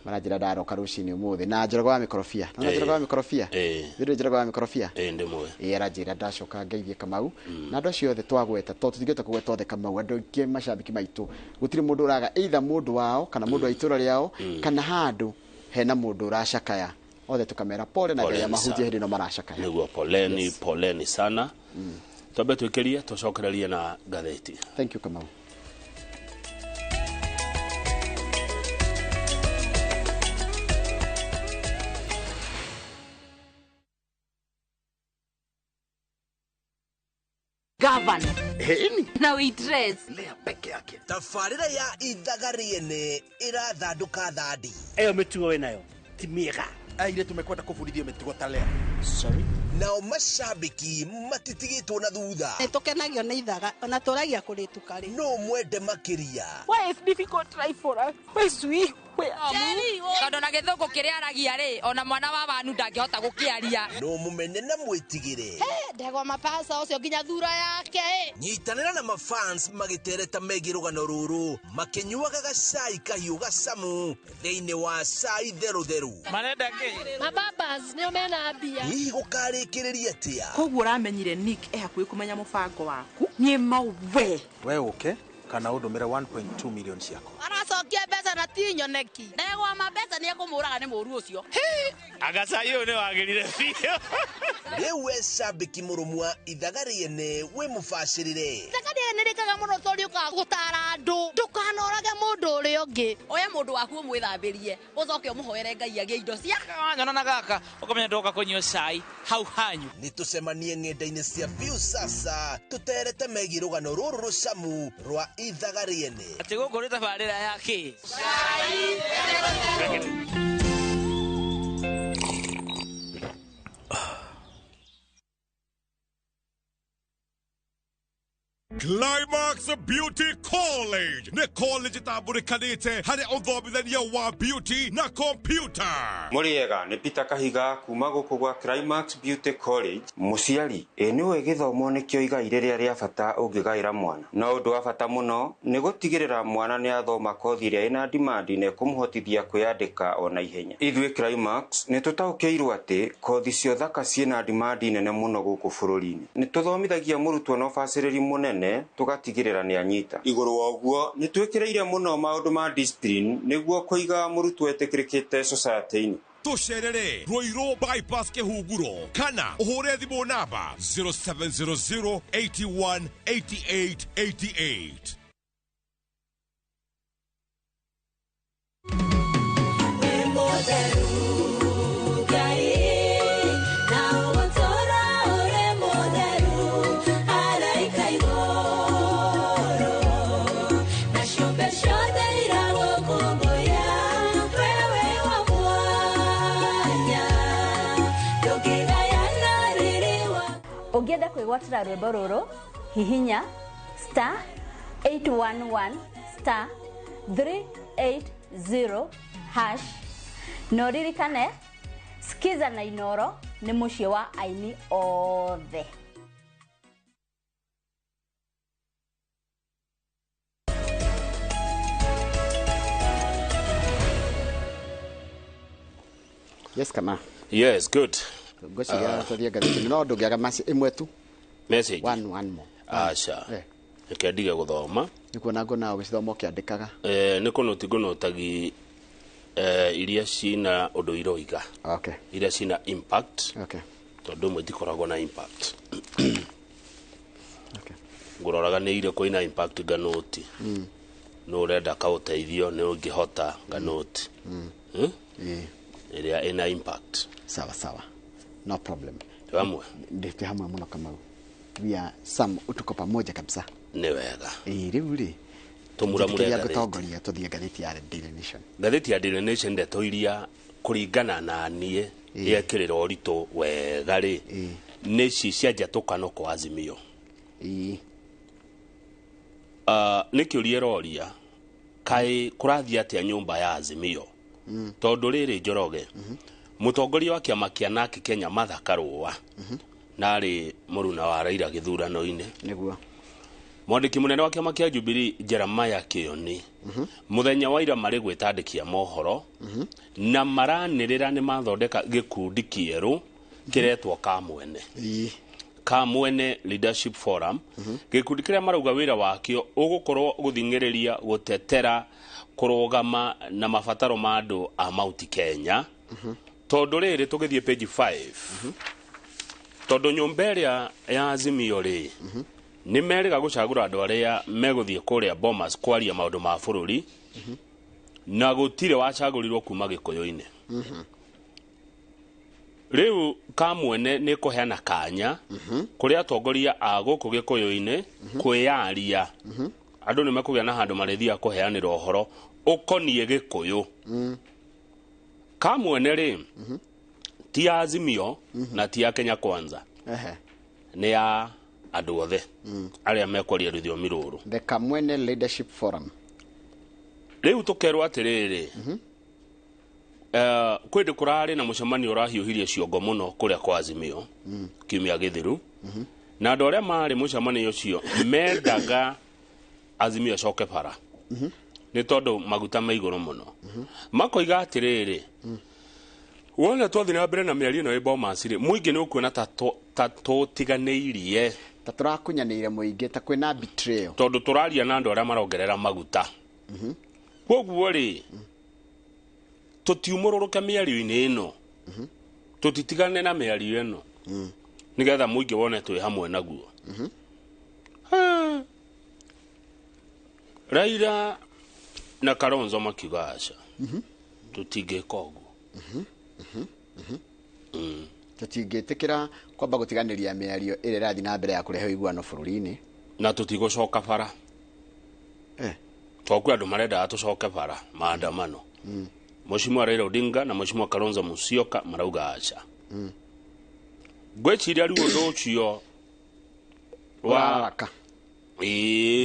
marajira ndaro karucini umuthi na njorogo wa mikorofia na njorogo wa mikorofia ndirio njorogo wa mikorofia ndimwe arajira ndacoka ngeithie Kamau na andu acio othe twagweta to tutigete kugweta othe Kamau andu ke mashabiki maitu gutiri mundu uraga either mundu wao kana mundu wa itura riao kana handu hena mundu uracakaya othe tukamera pole na ya mahujia hindi no maracakaya niguo poleni sana tobe twikeria tucokererie na gatheti. Thank you Kamau. Governor. Na we dress. Lea peke yake. Tafarira ya Ithagariene irathanduka thandi. Eyo mitugo wenayo. Timiega. Aire tumekwenda kufundithio mitugo ta lea. Sorry. Nao mashabiki matitigitwo na thutha. Nitukenagio ni Ithaga ona turagia kurituka ri. No mwende makiria. Why is difficult try for us? Why sweet? Kando na githungu kiria aragia ri ona mwana wa wanu ndangihota gukiaria no mumenye na mwitigire ndegwa mapasa ucio nginya thura yake nyitanira na mafans magitereta megi rugano ruru makinyuaga gacai kahiu gacamu thiini wa cai theru marenda ki mababas ni umena mbia hihi gukarikiriria atia koguo uramenyire Nick hakuhi kumenya mubango waku nie mauwe we uke kana udumire 1.2 million ciako aracokia mbeca na tinyoneki ndegwa mabesa ni akumuraga ni muru ucio agaca iyo ni wagirire biyo riwe shabiki murumwa Ithagariene we mufashirire Ithagariene rikaga muno tori uka gutara andu ndukanorage mundu uri ungi oya mundu waku umwithambirie ucoke umuhoere Ngai agie indo cia nyona na gaka ukamenya ndoka kunywa cai hau hanyu nitucemanie ng'enda-ini cia view sasa tuterete megi rugano ruru rucamu rwa Ithagariene ati guku ri tabarira yake Climax Beauty College. Ne college taburikanite hari uthomithania wa beauty na computer. Muriega ni Peter Kahiga kuma guku gwa Climax Beauty College. Muciari niwe githomo nikio igai riria ria bata ungigaira mwana. Na undu wa bata muno ni gutigirira mwana ni athoma kothi iria ina demand ne kumuhotithia kwiyandika ona ihenya. Ithwe Climax ni tutaukeirwo ati kothi cio thaka ciina demand nene muno guku bururi-ini. Ni tuthomithagia murutwo no facility munene tugatigirira ni anyita iguru woguo ni twekireire muno maundu ma discipline niguo kuiga murutwo etikirikite society-ini tucerere Ruiru bypass Kihunguro kana uhure thimu namba 0700 81 88 88. Ugienda kwigwatira rwimbo ruru hihinya *811 *380# no ririkane Skiza na Inoro ni muciĩ wa aini othe. Yes kama. Yes, good. Gocia twathia gathini no ndungiaga masi imwe tu message one more acha ikendiga guthoma nikuona ngona ugicithoma ukiandikaga nikuno tigũno tagi iria cina undu iroiga. Okay. Iria cina impact. Okay. Tondu mwe tikoragwo na impact. Okay. Nguroraga nĩ ire kwĩna impact ganoti. No urenda ka uteithio nĩ ungihota ganoti. Iria ina impact. Sawa sawa. No problem. Twamwe. Ndete hamwe muno kama via Sam utuko pamoja kabisa. Ni wega. Riu ri. Tumuramure gutongoria tuthie ngatheti ya Daily Nation. Ngatheti ya Daily Nation ndeto iria kuringana na nie yekirira urito wega ri ni cicia tukano kwa Azimio. Ni kiuria roria kai kurathia atia nyumba ya Azimio. Tondu riri Njoroge mutongoria wa kiama kia NARC Kenya Martha Karua nari muruna wa Raila githurano-ini niguo mwandiki munene wa kiama kia Jubilee Jeremiah Kioni muthenya wa ira mari gwitandikia mohoro na maranirira ni mathondeka gikundi kieru kiretwo Kamwene Kamwene Leadership Forum gikundi kiria marauga wira wakio ugukorwo guthingiriria gutetera kurugama na mabataro ma andu a Mount Kenya. Tondu riri tugithie page 5 tondu nyumba iria ya Azimio ri ni meriga gucagura andu aria meguthie kuria Bomas kwaria maundu ma bururi na gutire wacagurirwo kuma Gikuyu-ini. Riu Kamwene ni kuheana kanya kuria atongoria a guku Gikuyu-ini kwiyaria andu ni mekugĩa na handu marithia kuheanira uhoro ukonie Gikuyu. Kamwene ri ti Azimio na ti Kenya Kwanza. Ni ya andu othe aria mekwaria rithiomi ruru. The Kamwene Leadership Forum. Riu tukerwo atiriri kwende kurari na mucemanio urahiuhirie ciongo muno kuria kwa Azimio kiumia githiru na andu aria mari mucemanio ucio mendaga Azimio coke bara ni tondu maguta maiguru muno makoiga atiriri wona twathi na mbere na miario no Bomas ri muingi ni ukuona ta tutiganeirie ta turakunyanire muingi ta kwina betrayal tondu turaria na andu aria marongerera maguta koguo ri tutiumururuka miario-ini ino tutitigane na miario ino nigetha muingi wone twi hamwe naguo. Raila na Kalonzo makiuga aca tutingika uguo tutingitikira kwamba gutiganiria miario ire irathi na mbere ya kurehe uiguano bururi-ini na tutigucoka bara twaku andu marenda tucoke bara maandamano. Mheshimiwa Raila Odinga na Mheshimiwa Kalonzo Musyoka marauga aca gweciria riu undu ucio wararaka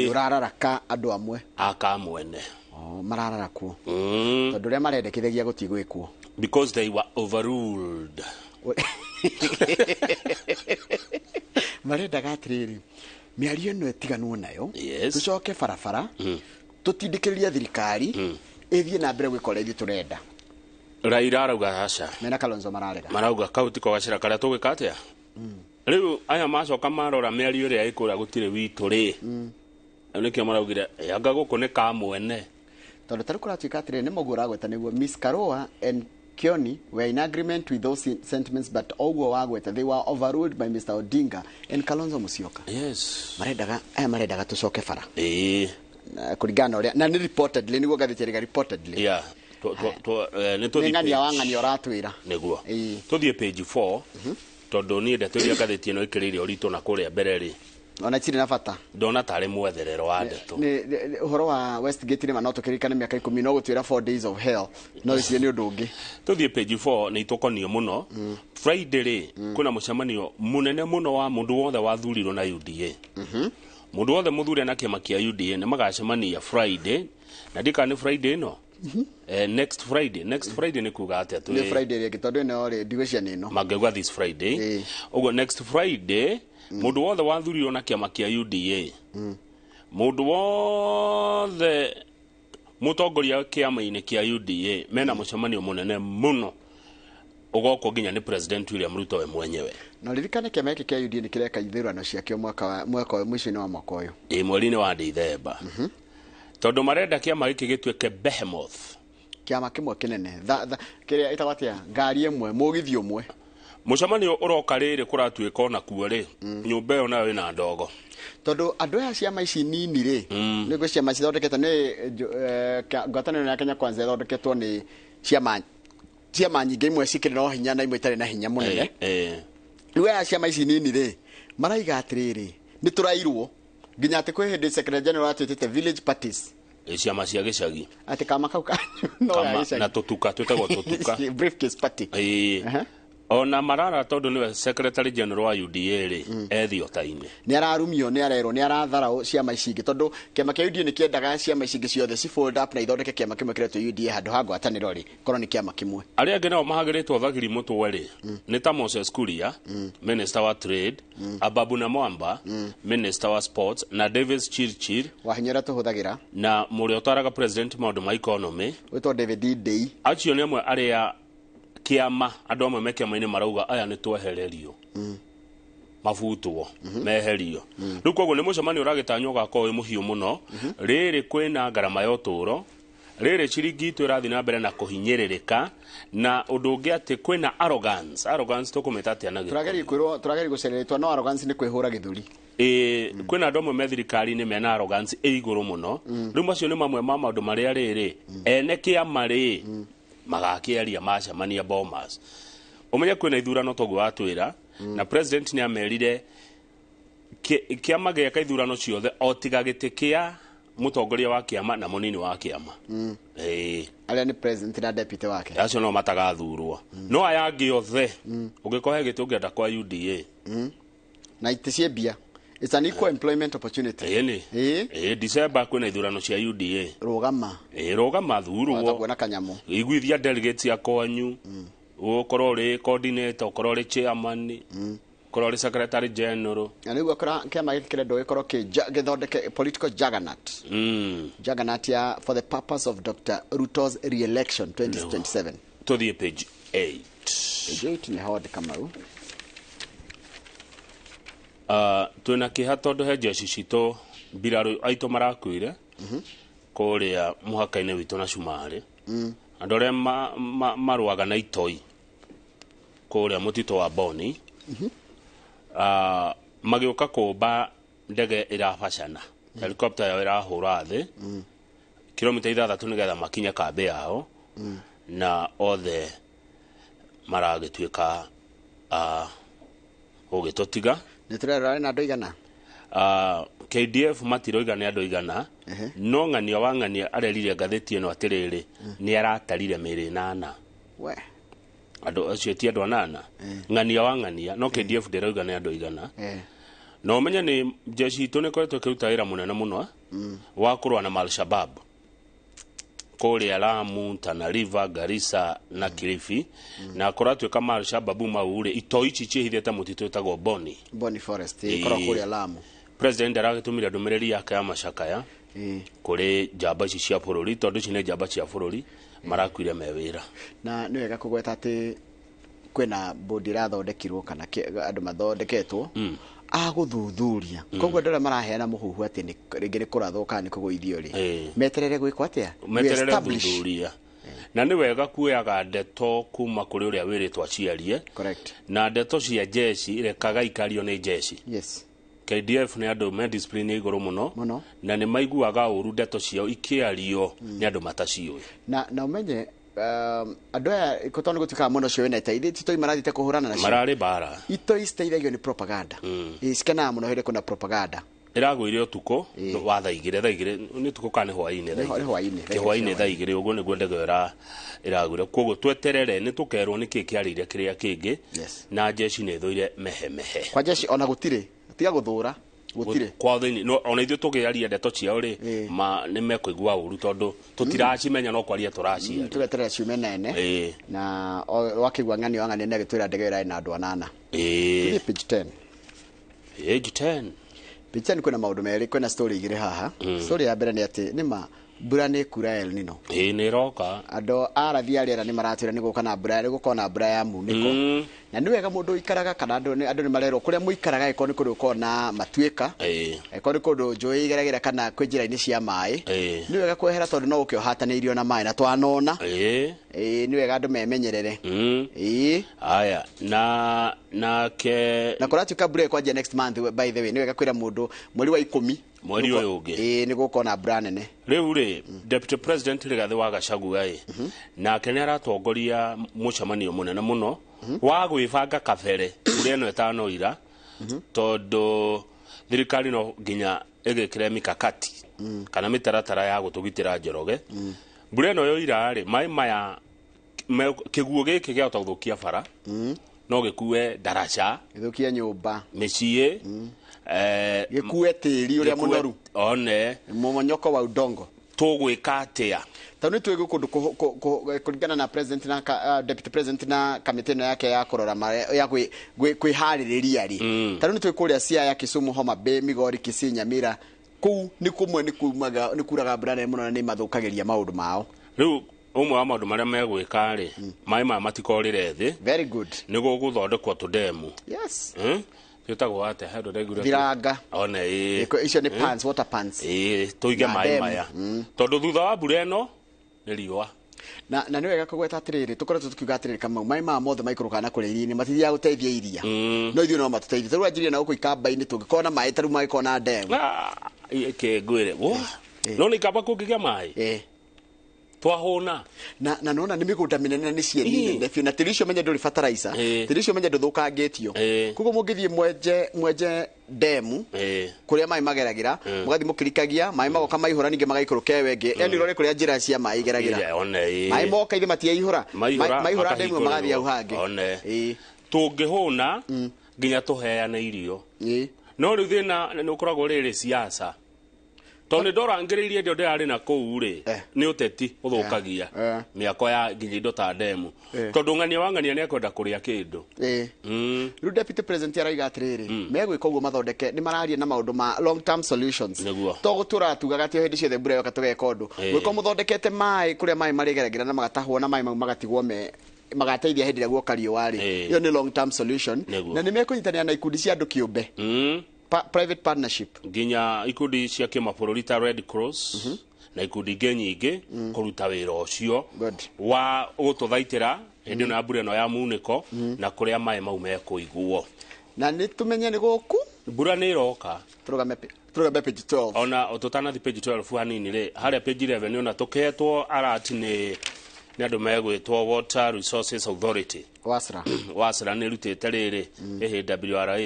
urararaka andu amwe Kamwene marararakwo tondu ria marendekithagia gutigwikwo because they were overruled. Marendaga atiriri miario ino itiganwo nayo tucoke barabara tutindikiriria thirikari ithie na mbere gwikora ithie turenda. Raila arauga aca mena Kalonzo marauga kauti ko gacira karia tugika atia riu aya macoka marora miario ria ikura gutire witu ri nikio maraugire anga guku ni Kamwene tondu tari kuratuika atiri ni mogura gweta niguo Miss Karua and Kioni were in agreement with those sentiments but ogwo wagweta they were overruled by Mr. Odinga and Kalonzo Musyoka. Yes marendaga tucoke bara kuringana uria na ni reportedly niguo gathiti reportedly ni ng'ania wang'ania uratwira niguo tuthie page 4 tondu ni ndeturia gathiti ino ikirire urito na kuria mbere ri ona chiri na bata ndona tari mwetherero wa ndeto ni uhoro wa Westgate ni manoto kirikana miaka 10 no gutwira 4 days of hell no ici ni undu ungi tuthie page 4 ni itukonio muno Friday ri kuna mucemanio munene muno wa mundu wothe wathurirwo na UDA mundu wothe muthuri na kiama kia UDA ni magacemania Friday na ndika ni Friday no next Friday ni kuga atia tu ni Friday ri gitondu no ri division ino magegwa this Friday ogo next Friday mundu wothe wathurirwo na kiama kia UDA mundu wothe mutongoria kiama-ini kia UDA mena mucemanio munene muno ugoko nginya ni President William Ruto we mwenyewe na ririkane kiama hiki kia UDA ni kireka ithurano ciakio mwaka mwisho-ini wa mwaka uyu mweri-ini wa Dithemba tondu marenda kiama hiki gituike behemoth kiama kimwe kinene kiria itagwatia ngari imwe mugithi umwe mucemanio uroka riri kuratuika ona kuo ri nyumba yo nayo ina ndogo tondu andu aya ciama ici nini ri niguo ciama cithondeketwo ni ngwataniro ya Kenya Kwanza ithondeketwo ni ciama nyingĩ imwe cikĩrĩ na hinya na imwe itarĩ na hinya mũnene rĩu aya ciama ici nini ri maraiga atĩrĩrĩ nĩ tũrairwo nginya atĩ kwĩ hĩndĩ Secretary General atwĩtĩte village parties ciama cia gĩcagi atĩ kama kau no ya gĩcagi na tũtuka twĩtagwo tũtuka briefcase party ona marara tondu niwe Secretary General wa UDA ri ethio taine ni ararumio ni arerwo ni arathara ciama ici ingi tondu kiama kia UDA ni kiendaga ciama ici ingi ciothe ci fold up na ithondeke kiama kimwe kiretwo UDA handu ha ngwataniro ri korwo ni kiama kimwe aria angi nao mahagiritwo thagiri mutwe ri ni ta Moses Kuria Minister wa Trade Ababuna Mwamba Minister wa Sports na Davis Chirchir wa hinyara tuhuthagira na muria utaraga President maundu ma economy witwo David Day acio ni amwe aria kiama andu amwe mekiama-ini marauga aya ni twehererio mabutwo meherio riu koguo ni mucemanio uragitanywo ugakorwo wi muhiu muno riri kwina ngarama ya uturo riri ciringi itu irathi na mbere na kuhinyiririka na undu ungi ati kwina arrogance tukumita atia na turageri gucereretwo no arrogance ni kwihura githuri kwina andu amwe me thirikari-ini mena arrogance iguru muno riu macio ni mamwe ma maundu maria riri ene kiama ri magakiaria macemania Bomas umenye kwina ithurano togu watwira na president ni amerire kiama geka ithurano ciothe otiga gitikia mutongoria wa kiama na munini wa kiama aria ni president na deputy wake acio no matagathurwo no aya angi othe ugikohe gitu ngienda kwa UDA na iticiebia it's an equal employment opportunity December kwina ithurano cia UDA rugama thurwo watakuona kanyamu igwithia delegates ya kwanyu ukorwo ri coordinator ukorwo ri chairman ukorwo ri secretary general na niguo kiama giki kirendo gikorwo githondeke political juggernaut ya for the purpose of Dr. Ruto's re-election 2027 to the page 8 ni hawadi Kamau twina kiha tondu he jeshi cito mbiraru aito marakwire kuria muhaka-ini witu na Shumari andu aria maruaga na itoi kuria mutito wa Boni magiuka kumba ndege irabacana helicopter yao irahura thi kilomita 6 nigetha makinya kambi yao na othe maragituika ugitotiga niturera na andu igana KDF matiroiga ni andu igana no ng'ania wa ng'ania arerire ngatheti ino atiriri ni aratarire miri 8 we andu acio ti andu 8 ng'ania wa ng'ania no KDF ndiroiga ni andu igana no menye ni jeshi itu ni koretwo kiruta wira munene muno wa kurwa na Al-Shabab kuria Lamu, Tana River, Garissa na Kilifi na koratwe kama Al-Shabab maure itoi ici cihithete mutito etagwo Boni Forest ikora kuria Lamu president aragitumira ndumiriri yake ya macakaya kuri jamba ici cia bururi tondu ici ni jamba cia bururi marakwire mewira na ni wega kugweta ati kwina bodi rathondekirwo kana andu mathondeketwo aguthuthuria koguo ndora maraheana muhuhu ati ni ringi ni kurathwo kana ni kuguithio ri meterere gwikwo atia meterere thuthuria na ni wega kuoyaga ndeto kuma kuri uria wiritwa ciarie correct na ndeto cia jeshi rekaga ikario ni jeshi yes KDF ni andu me discipline iguru muno na ni maiguaga uru ndeto ciao ikiario ni andu matacioi na umenye andu aya ikotono gutuka muno cio na itaithĩ titoi marathite kuhurana nacio marari bara itoi citeithagio ni propaganda iskena muno hire kuna propaganda iragwire utuko wa thaigire ni tuko kana hwaini thaigire uguo niguo ndege iragwire koguo tweterere ni tukerwo ni kikiarire kiria kingi na jeshi ni thoire mehe kwa jeshi ona gutire tiga guthura gutire kwa thini no ona ithu tugiaria ndeto ciao ri ma ni mekuigua uru tondu tutiracimenya no kwaria turacia tugeterera ciume nene na wakigwa ng'ani wa ng'ani nege twira ndege ira na andu 8 page 10 page 10 kwina maundu meri kwina story igire haha story ya mbere ni ati nima mbura nĩ kura El Nino nĩ roka andũ arathi arĩera nĩ maratwĩra nĩ gũka na mbura gũkorwo na mbura ya munĩko na nĩ wega mũndũ ikaraga kana andũ nĩ marerwo kũrĩa mũikaraga ĩko nĩ kũndũ gũkorwo na matuĩka ĩko nĩ kũndũ njũĩ igeragĩra kana kwĩ njĩra-inĩ cia maĩ nĩ wega kwehera tondũ no ũkĩ ũhatanĩirio na maĩ na twanona nĩ wega andũ memenyerere aya na kũratuĩka mbura ĩkwanjia next month by the way nĩ wega kwĩra mũndũ mweri wa 10 mweri ũyũ ũngĩ nĩ gũkorwo na mbura nene rĩu rĩ Deputy President Rigathĩ wa Gachagua nake nĩ aratongoria mũcemanio mũnene mũno wa gwĩbanga kabere mbura ĩno ĩtanoira tondũ thirikari no nginya ĩgĩkĩre mikakati kana mĩtaratara ya gũtũgitĩra Njoroge mbura ĩno yoira rĩ maĩ maya kĩguũ gĩkĩ gĩahota gũthũkia bara no gĩkue ndaraca gĩthũkie nyũmba mĩciĩ gĩkue tĩri ũrĩa mũnoru one momonyoko wa udongo tũgwĩka atĩa tondũ nĩ twĩgũ kũndũ kũringana na president na deputy president na kamĩtĩ ĩno yake ya kũrora ya kwĩharĩrĩria rĩ tondũ nĩ twĩ kũrĩa Siaya Kisumu Homa Bay Migori Kisii Nyamira kũu nĩ kũmwe nĩ kuraga mbura nene mũno na nĩ mathũkagĩria maũndũ mao rĩu umwe wa maũndũ marĩa megwĩka rĩ maĩ maya matikorĩre thĩ very good nĩguo gũthondekwo tũndemu yes twĩtagwo ate handũ regular thiranga one icio nĩ pans water pans tũige maĩ maya tondũ thutha wa mbura ĩno nĩ riũa na nĩ wega kũgweta atĩrĩrĩ tũkoretwo tũkiuga atĩrĩrĩ kama maĩ maya mothe maikũrũkaga na kũrĩa iria-inĩ matithiaga gũteithia iria no ithuĩ no matũteithie tarĩu anjirie na gũkũ ikamba-inĩ tũngĩkorwo na maĩ tarĩu mangĩkorwo na ndemu kĩngwĩre no nĩ ikamba kũngĩgĩa maĩ twahũna na nona nĩ mĩgũnda mĩnene nĩ cieni biũ na tĩri ũcio menye ndũrĩ fertilizer tĩri ũcio menye ndũthũkangĩtio koguo mũngĩthiĩ mwenje ndemu kũrĩa maĩ mageragĩra mũgathiĩ mũkĩrikagia maĩ magoka maihũra ningĩ magaikũrũka wengĩ yani ũrore kũrĩa njĩra cia maĩ igeragĩra maĩ moka ithe matiaihũra maihũra ndemu magathiĩ hau hangĩ tũngĩhũna nginya tũheane irio no rĩu thĩna nĩ ũkoragwo rĩrĩ siasa tondũ ndorangĩrĩirie ndio ndĩrarĩ na kũu rĩ nĩ ũteti ũthũkagia mĩako ya nginya indo ta ndemu tondũ ng'ania wa ng'ania nĩ ekwenda kũrĩa kĩndũ rĩu deputy president araiga atĩrĩrĩ megwĩka ũguo mathondeke nĩ mararia na maũndũ ma long term solutions to gũtũra tugaga tio hĩndĩ ciothe mbura yoka tũgeka ũndũ gwĩko mũthondekete maĩ kũrĩa maĩ marĩgeragĩra na magatahwo na maĩ mau magatigwo magateithia hĩndĩ ĩrĩa guoka riũa rĩ iyo nĩ long term solution na nĩ mekũnyitanĩra na ikundi cia andũ kĩũmbe private partnership nginya ikundi cia kĩmabũrũri ta Red Cross na ikundi ingĩ nyingĩ kũruta wĩra ũcio wa gũtũthaitĩra hĩndĩ ĩno ya mbura ĩno ya munĩko na kũrĩa maĩ mau mekũiguo na nĩ tũmenye nĩ gũkũ mbura nĩ ĩroka tũrũgame page 12 ona tũtanathi page 12 hanini rĩ harĩa page 11 ona tũketwo arati nĩ andũ megwĩtwo Water Resources Authority wasra nĩ rutĩte rĩrĩ WRA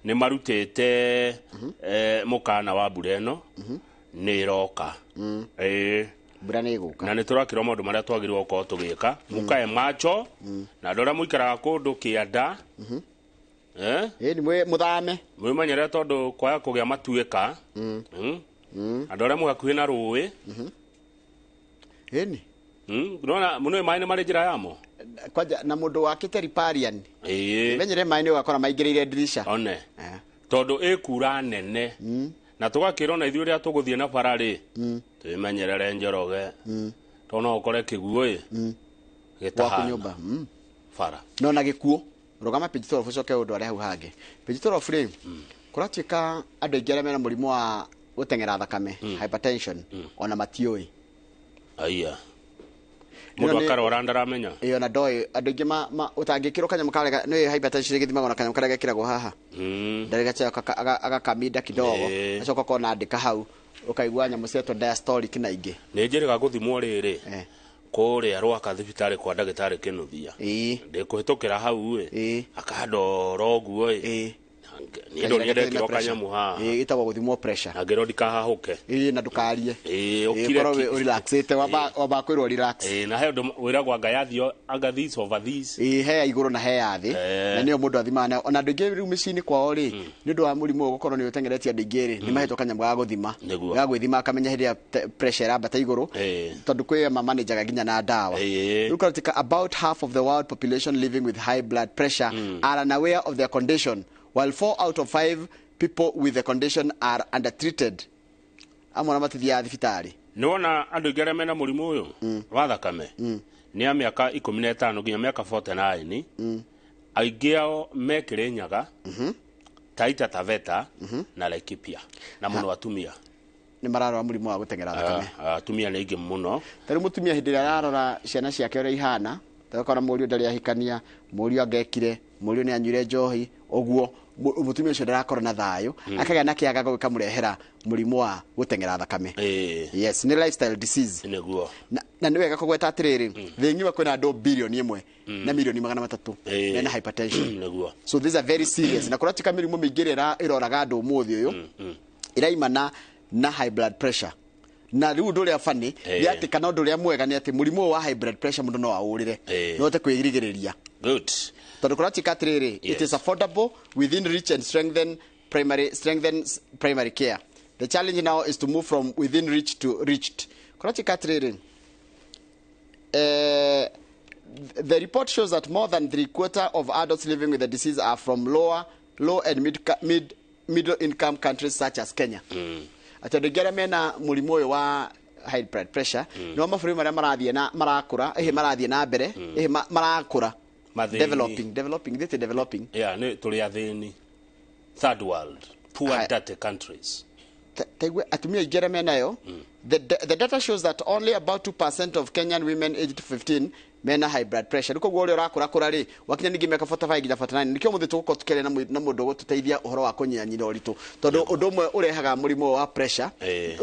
nĩ marutĩte mũkana wa mbura ĩno nĩ iroka mbura nĩ ĩgũka na nĩ tũrakĩrwo maũndũ marĩa twagĩrĩirwo gũkorwo tũgĩka mũkae macho na andũ arĩa mũikaraga kũndũ kĩanda nĩ mũthame mwĩmenyere tondũ kwaga kũgĩa matuĩka andũ arĩa mũhakuhĩ na rũĩ nona mũno maĩ nĩ marĩ njĩra yamo kwanja na mũndũ wakĩte riparian menyere maĩ nĩ ũgakora maingĩrĩire dirisha one tondũ ĩkura nene na tũgakĩrwo na ithuĩ rĩa tũgũthiĩ na bara rĩ twĩmenyerere Njoroge tondũ no ũkore kĩguũ gĩtahana bara no na gĩkuũ rũgama page 12 ũcoke ũndũ arĩa hau hangĩ page 12 rĩ kũratuĩka andũ aingĩ arĩa mena mũrimũ wa gũteng'era thakame hypertension ona matiũĩ aya mũndũ akarora ndaramenya na ndoĩ andũ aingĩ ũtangĩkĩrwo kanyamũ karega nĩ hypertension gĩthimagwo na kanyamũ karĩa gekĩragwo haha ndarĩgacoka agakamida kidogo acoka kona andĩka hau ũkaigua nyamũ cietwo diastolic na ingĩ nĩ njĩrĩga gũthimwo rĩrĩ kũrĩa rwaka thibitarĩ kwa ndagĩtarĩ Kĩnuthia ndĩkũhĩtũkĩra hau akandora ũguo niendo niende kiroka nyamu ha itagwo guthimwo pressure agero ndikahahũke na ndukarie ukire relaxete waba kwirwo relax na he ndo wiragwa ngayathio anga this over this he iguru na he yathi na niyo mundu athimana ona andu ingi riu micini kwao ri ni ndu wa murimu gukorwo ni utengeretie andu ingi ri ni mahetwo kanyamũ ga guthima ga gwithima akamenya hĩndĩ pressure yambata iguru tondu kwĩ manager nginya na ndawa riu katika about half of the world population living with high blood pressure are unaware of their condition while 4 out of 5 people with the condition are undertreated. amwe na matithia thibitari nĩ wona andũ aingĩ arĩa mena mũrimũ ũyũ wa thakame nĩ a mĩaka 15 nginya mĩaka 49 aingĩ ao me Kirinyaga Taita Taveta na Laikipia na mũno atumia nĩ mararora mũrimũ wa gũteng'era thakame atumia nĩ aingĩ mũno tarĩ mũtumia hĩndĩ ĩrĩa ararora ciana ciake ũrĩa ihana tarĩkora mũriũ ndarĩ ahikania mũriũ angekire mũriũ nĩ anyuire njohi ũguo mũtumia ũcio ndarakora na thayũ akagĩa na kĩagago gĩkamũrehera mũrimũ wa gũteng'era thakame yes nĩ lifestyle disease nĩguo na nĩ wega kũgweta atĩrĩrĩ thĩ ng'ima kwĩna andũ bilioni 1 na milioni 300 mena hypertension nĩguo so these are very serious na kũratika mĩrimũ mĩingĩ ĩrĩa ĩroraga andũ ũmũthĩ ũyũ ĩraimana na high blood pressure na rĩu ũndũ ũrĩa funny nĩ atĩ kana ũndũ ũrĩa mwega nĩ atĩ mũrimũ wa high blood pressure mũndũ no aũrĩre no te kwĩrigĩrĩria good tondũ kũratika atĩrĩrĩ it is affordable within reach and strengthen primary care. The challenge now is to move from within reach to reached. Kũratika atĩrĩrĩ the report shows that more than 3/4 of adults living with the disease are from low and middle income countries such as Kenya. Atende gere mena mũrimũ ũyũ wa high blood pressure no mabũrũri marĩa marathiĩ na marakũra marathiĩ na mbere marakũra developing yeah nĩ tũrĩ athĩni third world poor dirty countries taigwe atumia igere menayo the data shows that only about 2% of Kenyan women aged 15 mena high blood pressure niko guo urakura kura ri wakinya ningi meka 45 nginya 49 nikio muthi tuko tukere na mundu gututeithia uhoro wa kunyanyira uritu tondu undu umwe urehaga murimu wa pressure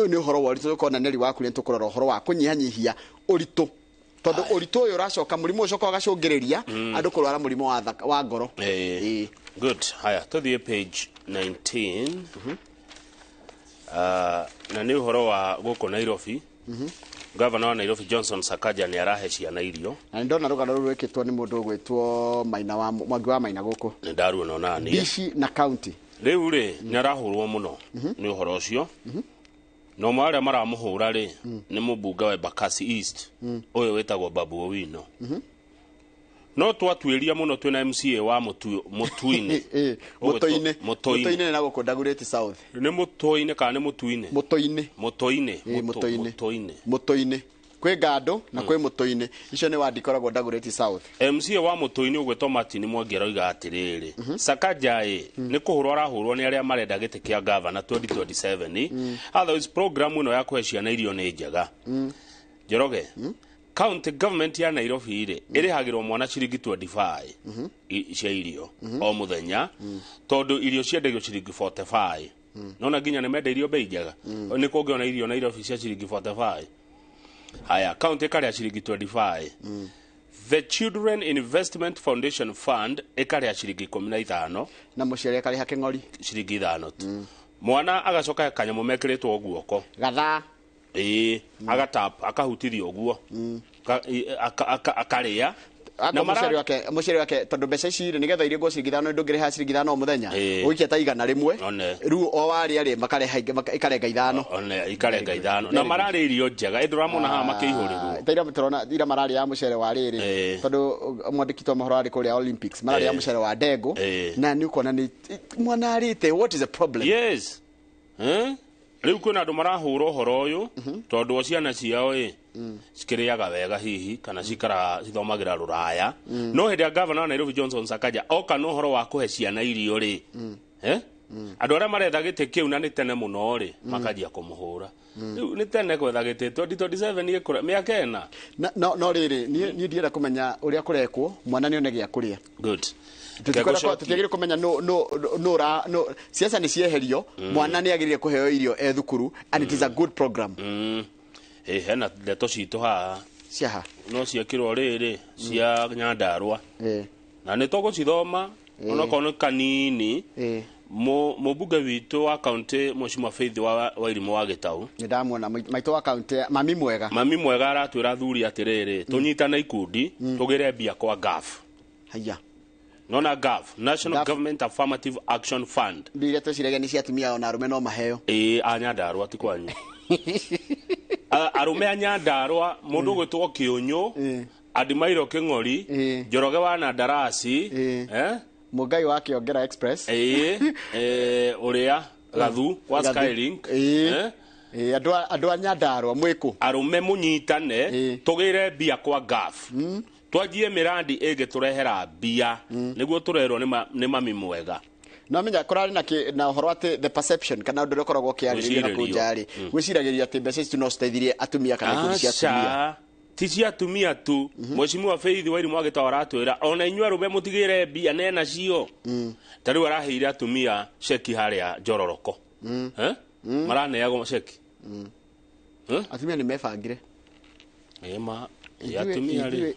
ni uhoro wa uritu ukona neri waku ni tukurora uhoro wa kunyihanyihia uritu tondu uritu uyu uracoka murimu ucoka ugacungiriria andu kurwara murimu wa ngoro good haya tuthie page 19 na ni uhoro wa guku Nairobi Governor wa Nairobi Johnson Sakaja ni arahe ciana irio na ndona rugano rweketwo ni mundu gwetwo Maina wa Mwangi wa Maina guku ni ndaruona nani Bishi na county riu ri ni arahurwo muno ni uhoro ucio no mara maramuhura ri ni mubunga wa Bakasi East uyu wetagwo Babu Owino no twatwiria muno twina MCA wa Mutuine Mutoine na guko Dagoretti South ni Mutoine kana ni Mutuine Mutoine kwe Gado na kwe Mutoine icio ni wandikoragwo Dagoretti South MCA wa Mutoine ugwetwo Martin Mwangi aroiga atiriri Sakaja ni kuhurwo arahurwo ni aria marenda gite kia governor 2027 otherwise program ino ya kuheshia na irio ni njega Njoroge county government ya Nairobi irihagirwo mwana ciringi 25 cia irio o muthenya tondu irio ciendagio ciringi 45 nona ginya ne mende irio bei njega ni kungiona irio Nairobi cia ciringi 45 haya county kare ciringi 25 the Children Investment Foundation Fund ikare ciringi 15 na muciari kare hake ng'ori ciringi 5 mwana agacoka kanyamu mekiritwo guoko gatha agatap akahutithio uguo akaria na muciari wake tondu mbeca ici nigetha irio go ciringi 5 ndungire ha ciringi 5 muthenya uikia ta igana rimwe riu o wari ari makarenga 5 ikarenga 5 na marari irio njega enduramona ha makiihurirwo taira mutrona ira marari ya mucere wa riri tondu mwandiki to mahoro ari kuria Olympics marari ya mucere wa Dego na ni ukona ni mwana arite what is the problem yes riu kuna andu marahura uhoro uyu tondu o ciana ciao cikiriaga wega hihi kana cikara cithomagira ruraya no hindi ya governor wa Nairobi Johnson Sakaja oka no uhoro wa kuhe ciana irio ri andu aria maretha gite kiu na ni tene muno ri makajia kumuhura riu ni tene kwetha gite 2027 ikura miaka ena no riri ni ndiera kumenya uria kurekwo mwana ni one gia kuria good tutigire kumenya no siasa ni cieherio mwana ni agirire kuheo irio thukuru and it is a good program hena ndeto citu ha ciaha no ciakirwo riri cia Nyandarua na ni tugucithoma ona kono kanini mubunge witu wa county Mheshimiwa Faith wa Irimo wa Gitau ni ndamwona maito wa county mami mwega aratwira thuri atiriri tunyitana ikundi tugire mbia kwa GAF haya nona GAF National Government Affirmative Action Fund ndire twicirege ni ciatumia ona arume no maheo a Nyandarua ti kwanyu arume a Nyandarua mundu gwitwo Kiunyu Adimairo King'ori Njoroge wa Nandarasi Mugai wa Kiongera Express uria Gathu wa Skylink Andå a Nyandarua mwĩkũ arume munyitane tugire mbia kwa gaf twanjie mirandi ĩngĩtũrehera mbia nĩguo tũrerwo nĩ mami mwega no menya kũrarĩ na ũhoro atĩ the perception kana ũndũ ũrĩa ũkoragwo ũkĩarĩrĩria na kũnja-rĩ gwĩciragĩria atĩ mbeca ici no citeithirie atumia kana ikundi cia atumia ti cia atumia tu Mheshimiwa Faith Wairimu agĩtwara atwĩra ona inyuĩ arũme mũtigĩre mbia nena cio ta rĩu araheire atumia ceki harĩa Njororoko maraneagwo ceki atumia nĩ mebangire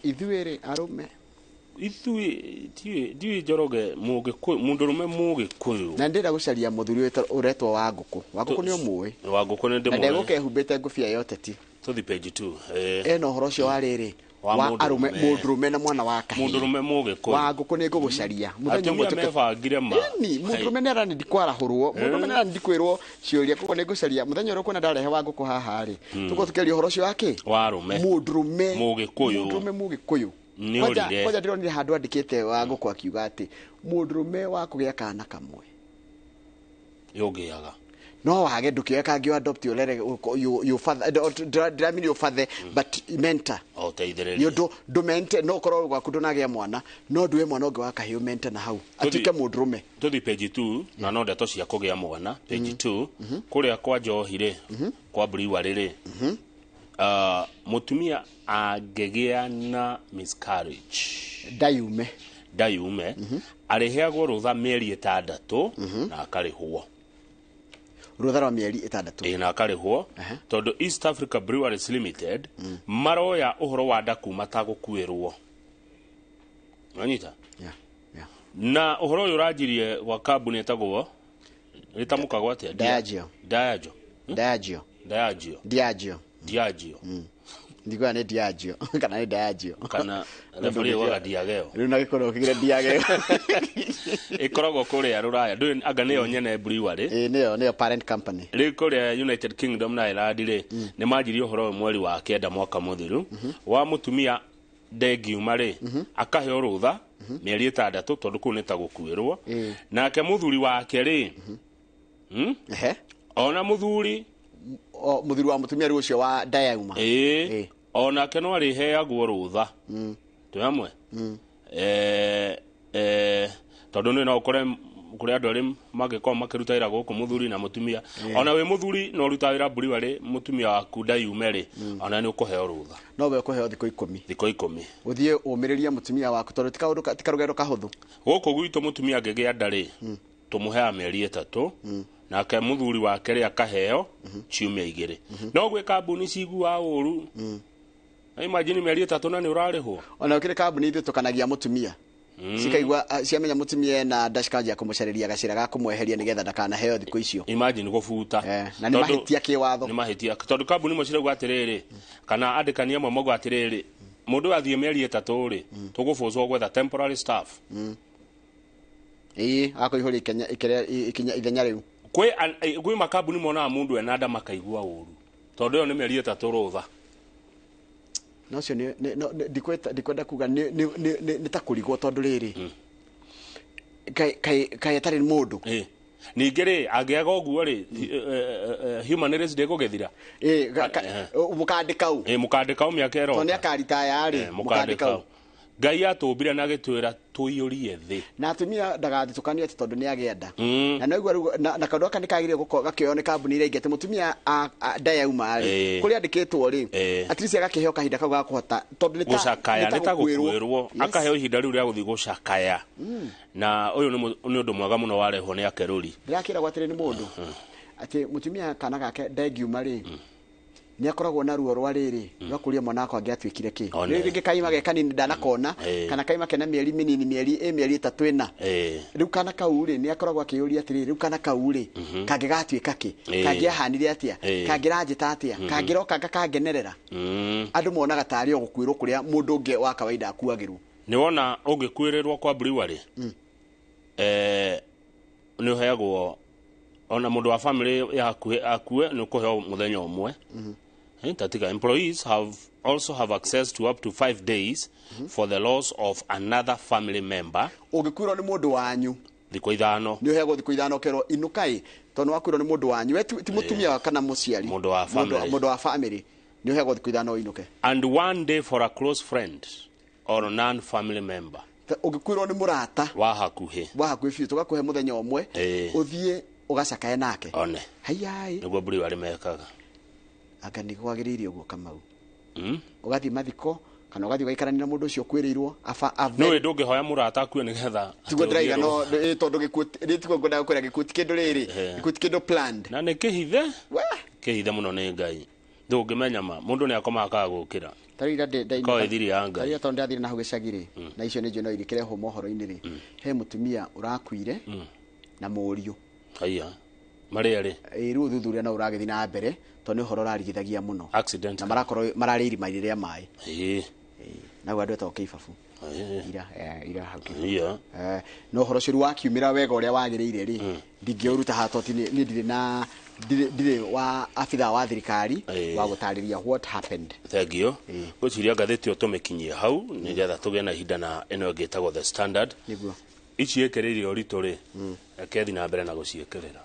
ithuĩ-rĩ arũme ithuĩ Njoroge mũndũrũme mũgĩkũyũ na ndĩra gũcaria mũthuri ũretwo Wangũkũ nĩ ũmũĩ Wangũkũ nĩ ndĩmũĩ na ndegũkehumbĩte ngũbia ya ũteti tũthi page 2 ena ũhoro ũcio wa rĩrĩ wa arũme mũndũrũme na mwana wa kahĩĩ mũndũrũme mũgĩkũyũ Wangũkũ nĩ ngũgũcaria atumia mebangire ma mũndũrũme nĩ arani kwarahũrwo mũndũrũme nĩ arani kwĩrwo ciũria koguo nĩ ngũcaria mũthenya ũrĩa kuona ndarehe Wangũkũ haha-rĩ tũkorwo tũkĩaria ũhoro ũcio wake wa arũme mũndũrũme mũgĩkũyũ koja ndĩronire handũ andĩkĩte Wangũkũ akiuga atĩ mũndũrũme wa kũgĩa kana kamwe yũngĩaga no wage ndũkĩoya kangĩ wa adopt ũrere ndĩramini ũbathe but mentor ũteithĩrĩrie ndũmente no ũkorwo gwaku ndũnagĩa mwana no ndũe mwana ũngĩ wa kahĩĩ ũmente na hau atuĩke mũndũrũme tũthi page 2 na no ndeto cia kũgĩa mwana page 2 kũrĩa kwa Njohi-rĩ kwa Briwa-rĩ mutumia angĩgĩa na miscarriage ndayume arĩheagwo rũtha mĩeri 6 na akarĩhwo rũtha rwa mĩeri 6 na akarĩhwo tondũ East Africa Breweries Limited maroya ũhoro wa nda kuma tagũkuĩrwo nanyita na ũhoro ũyũ ũranjirie gwa kambuni ĩtagwo ĩtamũkagwo atĩa Diageo ndigwa nĩ Diageo kana nĩ Diageo kana referee wa Diageo rĩu na gĩkorwo kĩgire Diageo ĩkoragwo kũrĩa Rũraya ndũĩ anga nĩyo nyene brewery nĩyo parent company rĩu kũrĩa United Kingdom na Ireland-rĩ nĩ manjirie ũhoro mweri wa 9 mwaka mũthiru wa mutumia ndengiuma-rĩ akaheo rũtha mĩeri 6 tondũ kũu nĩ ta gũkuĩrwo nake mũthuri wake-rĩ ona mũthuri wa mutumia rĩu ũcio wa ndayauma onake no arĩheagwo rũtha twĩ hamwe tondũ nĩ no ũkore kũrĩ andũ arĩ mangĩkorwo makĩruta wĩra gũkũ mũthuri na mũtumia ona wĩ mũthuri no ũruta wĩra brewery mũtumia waku ndayume-rĩ ona nĩ ũkũheo rũtha no we ũkũheo thikũ 10 ũthiĩ ũmĩrĩrie mũtumia waku tondũ ti karũgendo kahũthũ gũkũ gwitũ mũtumia angĩgĩa nda-rĩ tũmũheaga mĩeri 3 nake mũthuri wake-rĩ akaheo ciumia 2 no gwĩ kambuni ciguaga ũru imagine mĩeri 3 na nĩ ũrarĩhwo ona ũkĩrĩ kambuni ithuĩ tũkanagia mũtumia cikaigua ciamenya mũtumia na nda cikanjia kũmũcarĩria gacĩra ga kũmweheria nĩgetha ndakanaheo thikũ icio imagine gũbuta na nĩ mahĩtia kĩwatho nĩ mahĩtia tondũ kambuni imwe cirauga atĩrĩrĩ kana andĩkani amwe mauga atĩrĩrĩ mũndũ athiĩ mĩeri 3-rĩ tũgũbũcwo gwetha temporary staff akũihũria ithenya rĩu kwĩ makambuni monaga mũndũ ena nda makaigua ũru tondũ ĩyo nĩ mĩeri 3 rũtha no cio ndikwenda kuga nĩ ta kũrigwo tondũ rĩrĩ kaĩ atarĩ mũndũ ningĩ-rĩ angĩaga ũguo-rĩ human race ndĩgũgethira mũkandĩkau mĩaka ĩroka tondũ nĩ akaritaya-rĩ mũkandĩkau Ngai atũmbire na gĩtwĩra tũiyũrie thĩ na atumia ndagathitũkanie atĩ tondũ nĩ agĩa nda na no igua na kaũndũ gaka nĩ kagĩrĩire gakĩoywo nĩ kambuni iria ingĩ atĩ mũtumia nda yauma-rĩ kũrĩa andĩkĩtwo-rĩ at least agakĩheo kahinda kau ga kũhota tondũ gũcakaya nĩ ta gũkuĩrwo akaheo ihinda rĩu rĩa gũthiĩ gũcakaya na ũyũ nĩ ũndũ mwega mũno warehwo nĩ akerũri ndĩrakĩragwo atĩrĩ nĩ mũndũ atĩ mũtumia kana gake ndengiuma-rĩ nĩ akoragwo na ruo rwa rĩrĩ no kũria mwana wakwa angĩatuĩkire kĩ rĩngĩ kaima ge kanini ndanakona kana kaima kena mĩeri mĩnini mĩeri 3 ĩna rĩu kana kau-rĩ nĩ akoragwo akĩyũria atĩrĩrĩ rĩu kana kau-rĩ kangĩgatuĩka kĩ kangĩahanire atĩa kangĩranjĩta atĩa kangĩroka ngakangenerera andũ monaga tarĩ o gũkuĩrwo kũrĩa mũndũ ũngĩ wa kawaida akuagĩrwo nĩ wona ũngĩkuĩrĩrwo kwa brewery nĩ ũheagwo ona mũndũ wa family yaku akue nĩ ũkũheo mũthenya ũmwe Tatika employees also have access to up to 5 days for the loss of another family member. Ũngĩkuĩrwo nĩ mũndũ wanyu thiko ithano ni uhego thiko ithano kero inukai tono wakwiro ni mundu wanyu ti mutumia kana muciari mundu wa family ni uhego thiko ithano inuke. And one day for a close friend or non family member ugikwiro ni murata wa hakuhi biu tugakuhe muthenya omwe uthie ugacakae nake one hayai niguo buri wari mekaga anga ni gwagiriire uguo Kamau ugathi mathiko kana ugathi gaikarania mundu ucio kwirirwo no we ndungihoya murata akue nigetha tugo ndaiga no tondu gikuti ritiko ngoda gukora gikuti kindu riri gikuti kindu planned na ni kihithe muno ni Ngai ndungimenya ma mundu ni akomaga gukira tarira de ko ithiri anga tarira tondu athiri na hugicagire na icio ni njo no irikireho mohoro-ini ri he mutumia urakuire na muriu haya mari ari riu thuthuria na uragithi na mbere tondu horo rarigithagia muno accident na marakoro marari irima riria mai na gwa ndweta okibabu ira hakinya no horo ciru wakiumira wega uria wagiriire ri ndingiuruta hatoti ni ndire wa afitha wa thirikari wa gutariria what happened. Thank you. Guciria ngatheti utumekinyie hau nigetha tuge na hinda na eno ngitagwo The Standard niguo ici ekereire orito ri akethi na mbere na guciekerera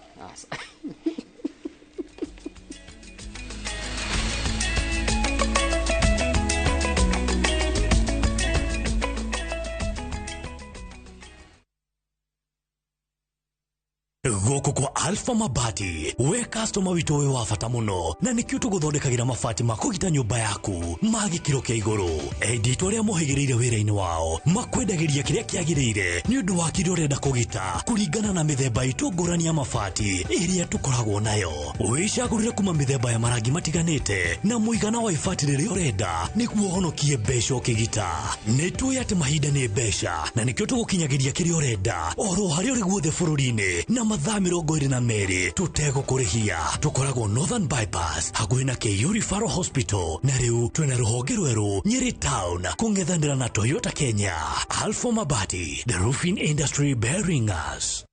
Goko kwa Alpha Mabati we customer witu we wafata muno na nikio tuguthondekagira mabati makugita nyumba yaku magikiro kia iguru edit aria mohigireire wira-ini wao makwendagiria kiria kiagirire ni undu wa kiria urenda kugita kuringana na mithemba itu ngurani ya mabati iria tukoragwo nayo wicagurire kuma mithemba ya marangi matiganite na muigana wa ibati riria urenda niguo honokie mbeca ukigita nituoya ati mahinda ni mbeca na nikio tugukinyagiria kiria urenda oro haria uri guothe bururi-ini na mathaa 22 tutegũkũrĩhia tukoragwo Northern Bypass hakuhĩ na KU Referral Hospital na rĩu twĩna rũhonge rwerũ Nyeri Town kũng'ethanĩra na Toyota Kenya. Alpha Mabati, the roofing industry bearing us.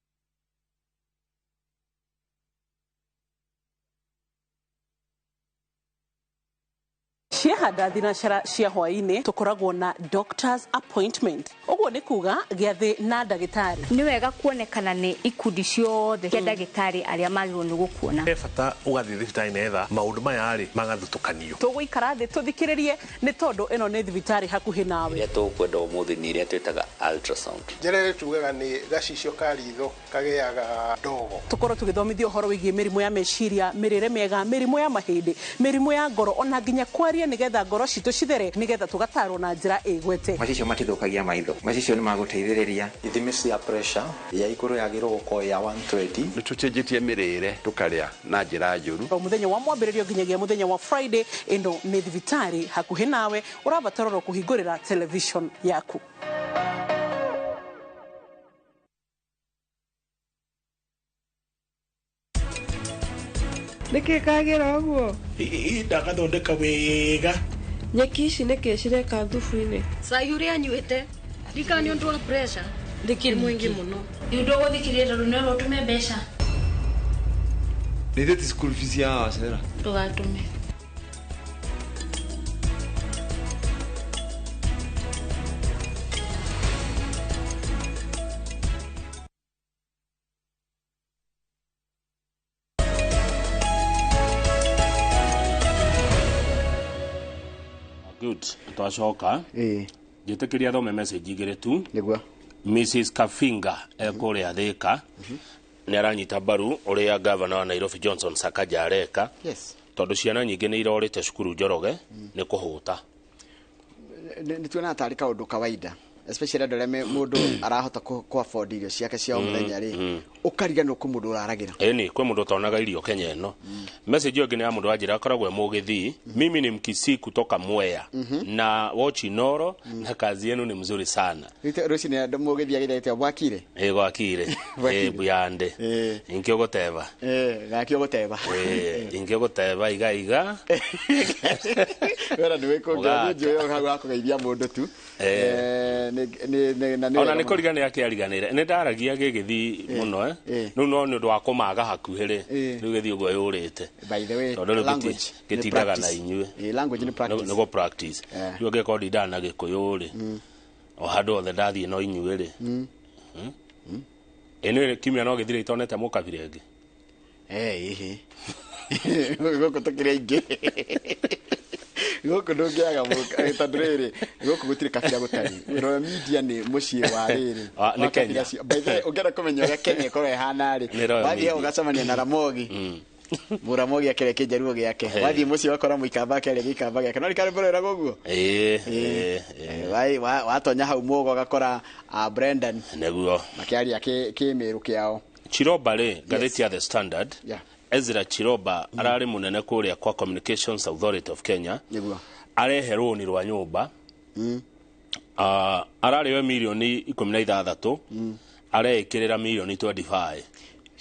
Ciehanda thinacara cia hwaini tukoragwo na doctor's appointment uguo ni kuga giathi na ndagitari ni wega kuonekana ni ikundi ciothe cia ndagitari aria magirwo ni gukuona bata ugathi thibitari netha maundu maya ari magathutukanio tuguikara thi tuthikiririe ni tondu ino ni thibitari hakuhi nawe iria tukwenda umuthi ni iria twitaga ultrasound jerere tugaga ni gacicio karitho kageaga ndogo tukorwo tugithomithio horo wigie mirimu ya meciria mirire miega mirimu ya mahindi mirimu ya ngoro ona nginya kwaria nigetha ngoro citu cithere nigetha tugatarwo na njira igwete macicio matithukagia maitho macicio ni maguteithiriria ithimi cia pressure ya iguru yagirwo gukorwo ya 120 ni tucenjetie mirire tukaria na njira njuru muthenya wa mwambiririo nginyagia muthenya wa Friday ino ni thibitari hakuhi nawe urabatarwo kuhingurira television yaku Niki kagira uguo ndagathondeka wega nyeki ici niki cireka thubu-ini cai uria anyuite ndika ni undu wa pressure ndikiri mwingi muno ndu guthikirira runo ro tume mbeca nitheti school fees ya wasera tugatume good twacoka ngitikiria thome message igire tu niguo Mrs Kafinga ekuria Thika ni aranyita baru uria governor wa Nairobi Johnson Sakaja areka tondu ciana nyingi ni irorite cukuru Njoroge ni kuhuta ni tuona tarika undu kawaida especially andå mundu arahota ku afford irio ciake cia muthenya ri ukariganwo ku mundu uraragira ni kwe mundu tonaga irio Kenya ino message yogi ni ya mundu ajira akoragwo mugithi mimi ni Mkisii kutoka Mwea na Wochi Noro na kazi yenu ni mzuri sana ruci ni andu mugithi agithete gwakire gwakire buyande inkio goteva gakio goteva inkio goteva iga wera ni wikoga njoyo hagwa kugeithia mundu tu ona ni kurigana yake ariganire ni ndaragia gigithi muno no no ndu wa kumaga hakuhiri riu githi ugo yurite by the way language gitindaga na inyue language ni practice no go practice riu geko ndana gikuyuri o hado the ndathie no inyue ri ene kimya no githire itonete mukabirenge ihi goko tukire ingi goko ndungiaga tondu riri goko gutire kabira gutari Royal Media ni mucii wa riri ni Kenya by the way ungera kumenya uria Kenya ikorwo ihana ri wathie ugacamania na Ramogi Muramogi akere kijaruo giake wathie mucii wakora muikamba akere gikamba giake no rikare mbere ragoguo watonya hau mugo gakora Brendan neguo makiaria kimiru kiao Chiroba ri ngatheti ya The Standard Ezra Chiroba arari munene kuria kwa Communications Authority of Kenya areherwo ni rwa nyumba arari we milioni 16 arekirira milioni 25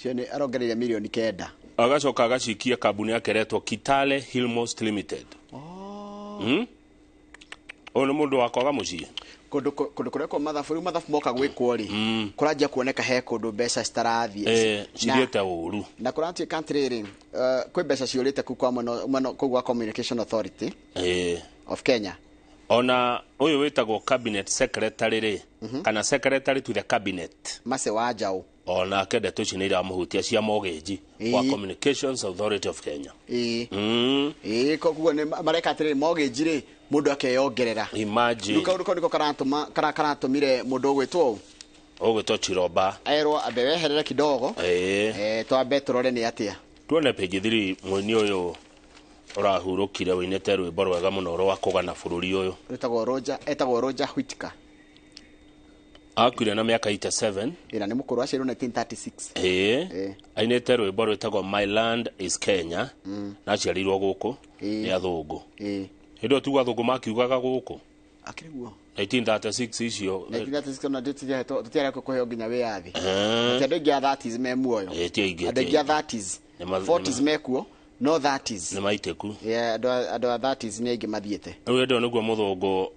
cione arongereire milioni 9 agacoka agacikia kambuni yakeretwo Kitale Hillmost Limited ono mundu wakwaga mucii kundu kuria kwa mathabu moka gwikwo ri kuranjia kuoneka he kundu mbeca citarathie ciriete uru na kurantie country ring kwi mbeca ciurite ku kwa mono kugwa Communication Authority of Kenya ona uyu witagwo cabinet secretary ri kana secretary to the cabinet mase wajao ona kende tucinira muhutia cia mogeji wa Communications Authority of Kenya koguo ne mareka atiri mogeji ri mundu akeyongerera imagine niko niko karatumire mundu gwitwo ogwitwo Chiroba aero abeweherere kidogo twambe turore ni atia tuone page 3 mwini uyu urahurukire winete rwimbo rwega muno rwa kugana bururi uyu etagwo Roger Whittaker akwire na miaka 87 ina ni mukuru acero 1936 ainete rwimbo rwitagwo My Land is Kenya na ciarirwo guku ni athungu hindo tu athungu makiugaga guku akiriguo 1936 icio 1936 na tutiara kuheo nginya wiathi tendegi ya 30s me muoyo tendegi ya 30s 40s mekuo no 30s ni maiteku ado 30s ni ingi mathiete uyu ndo niguo muthungu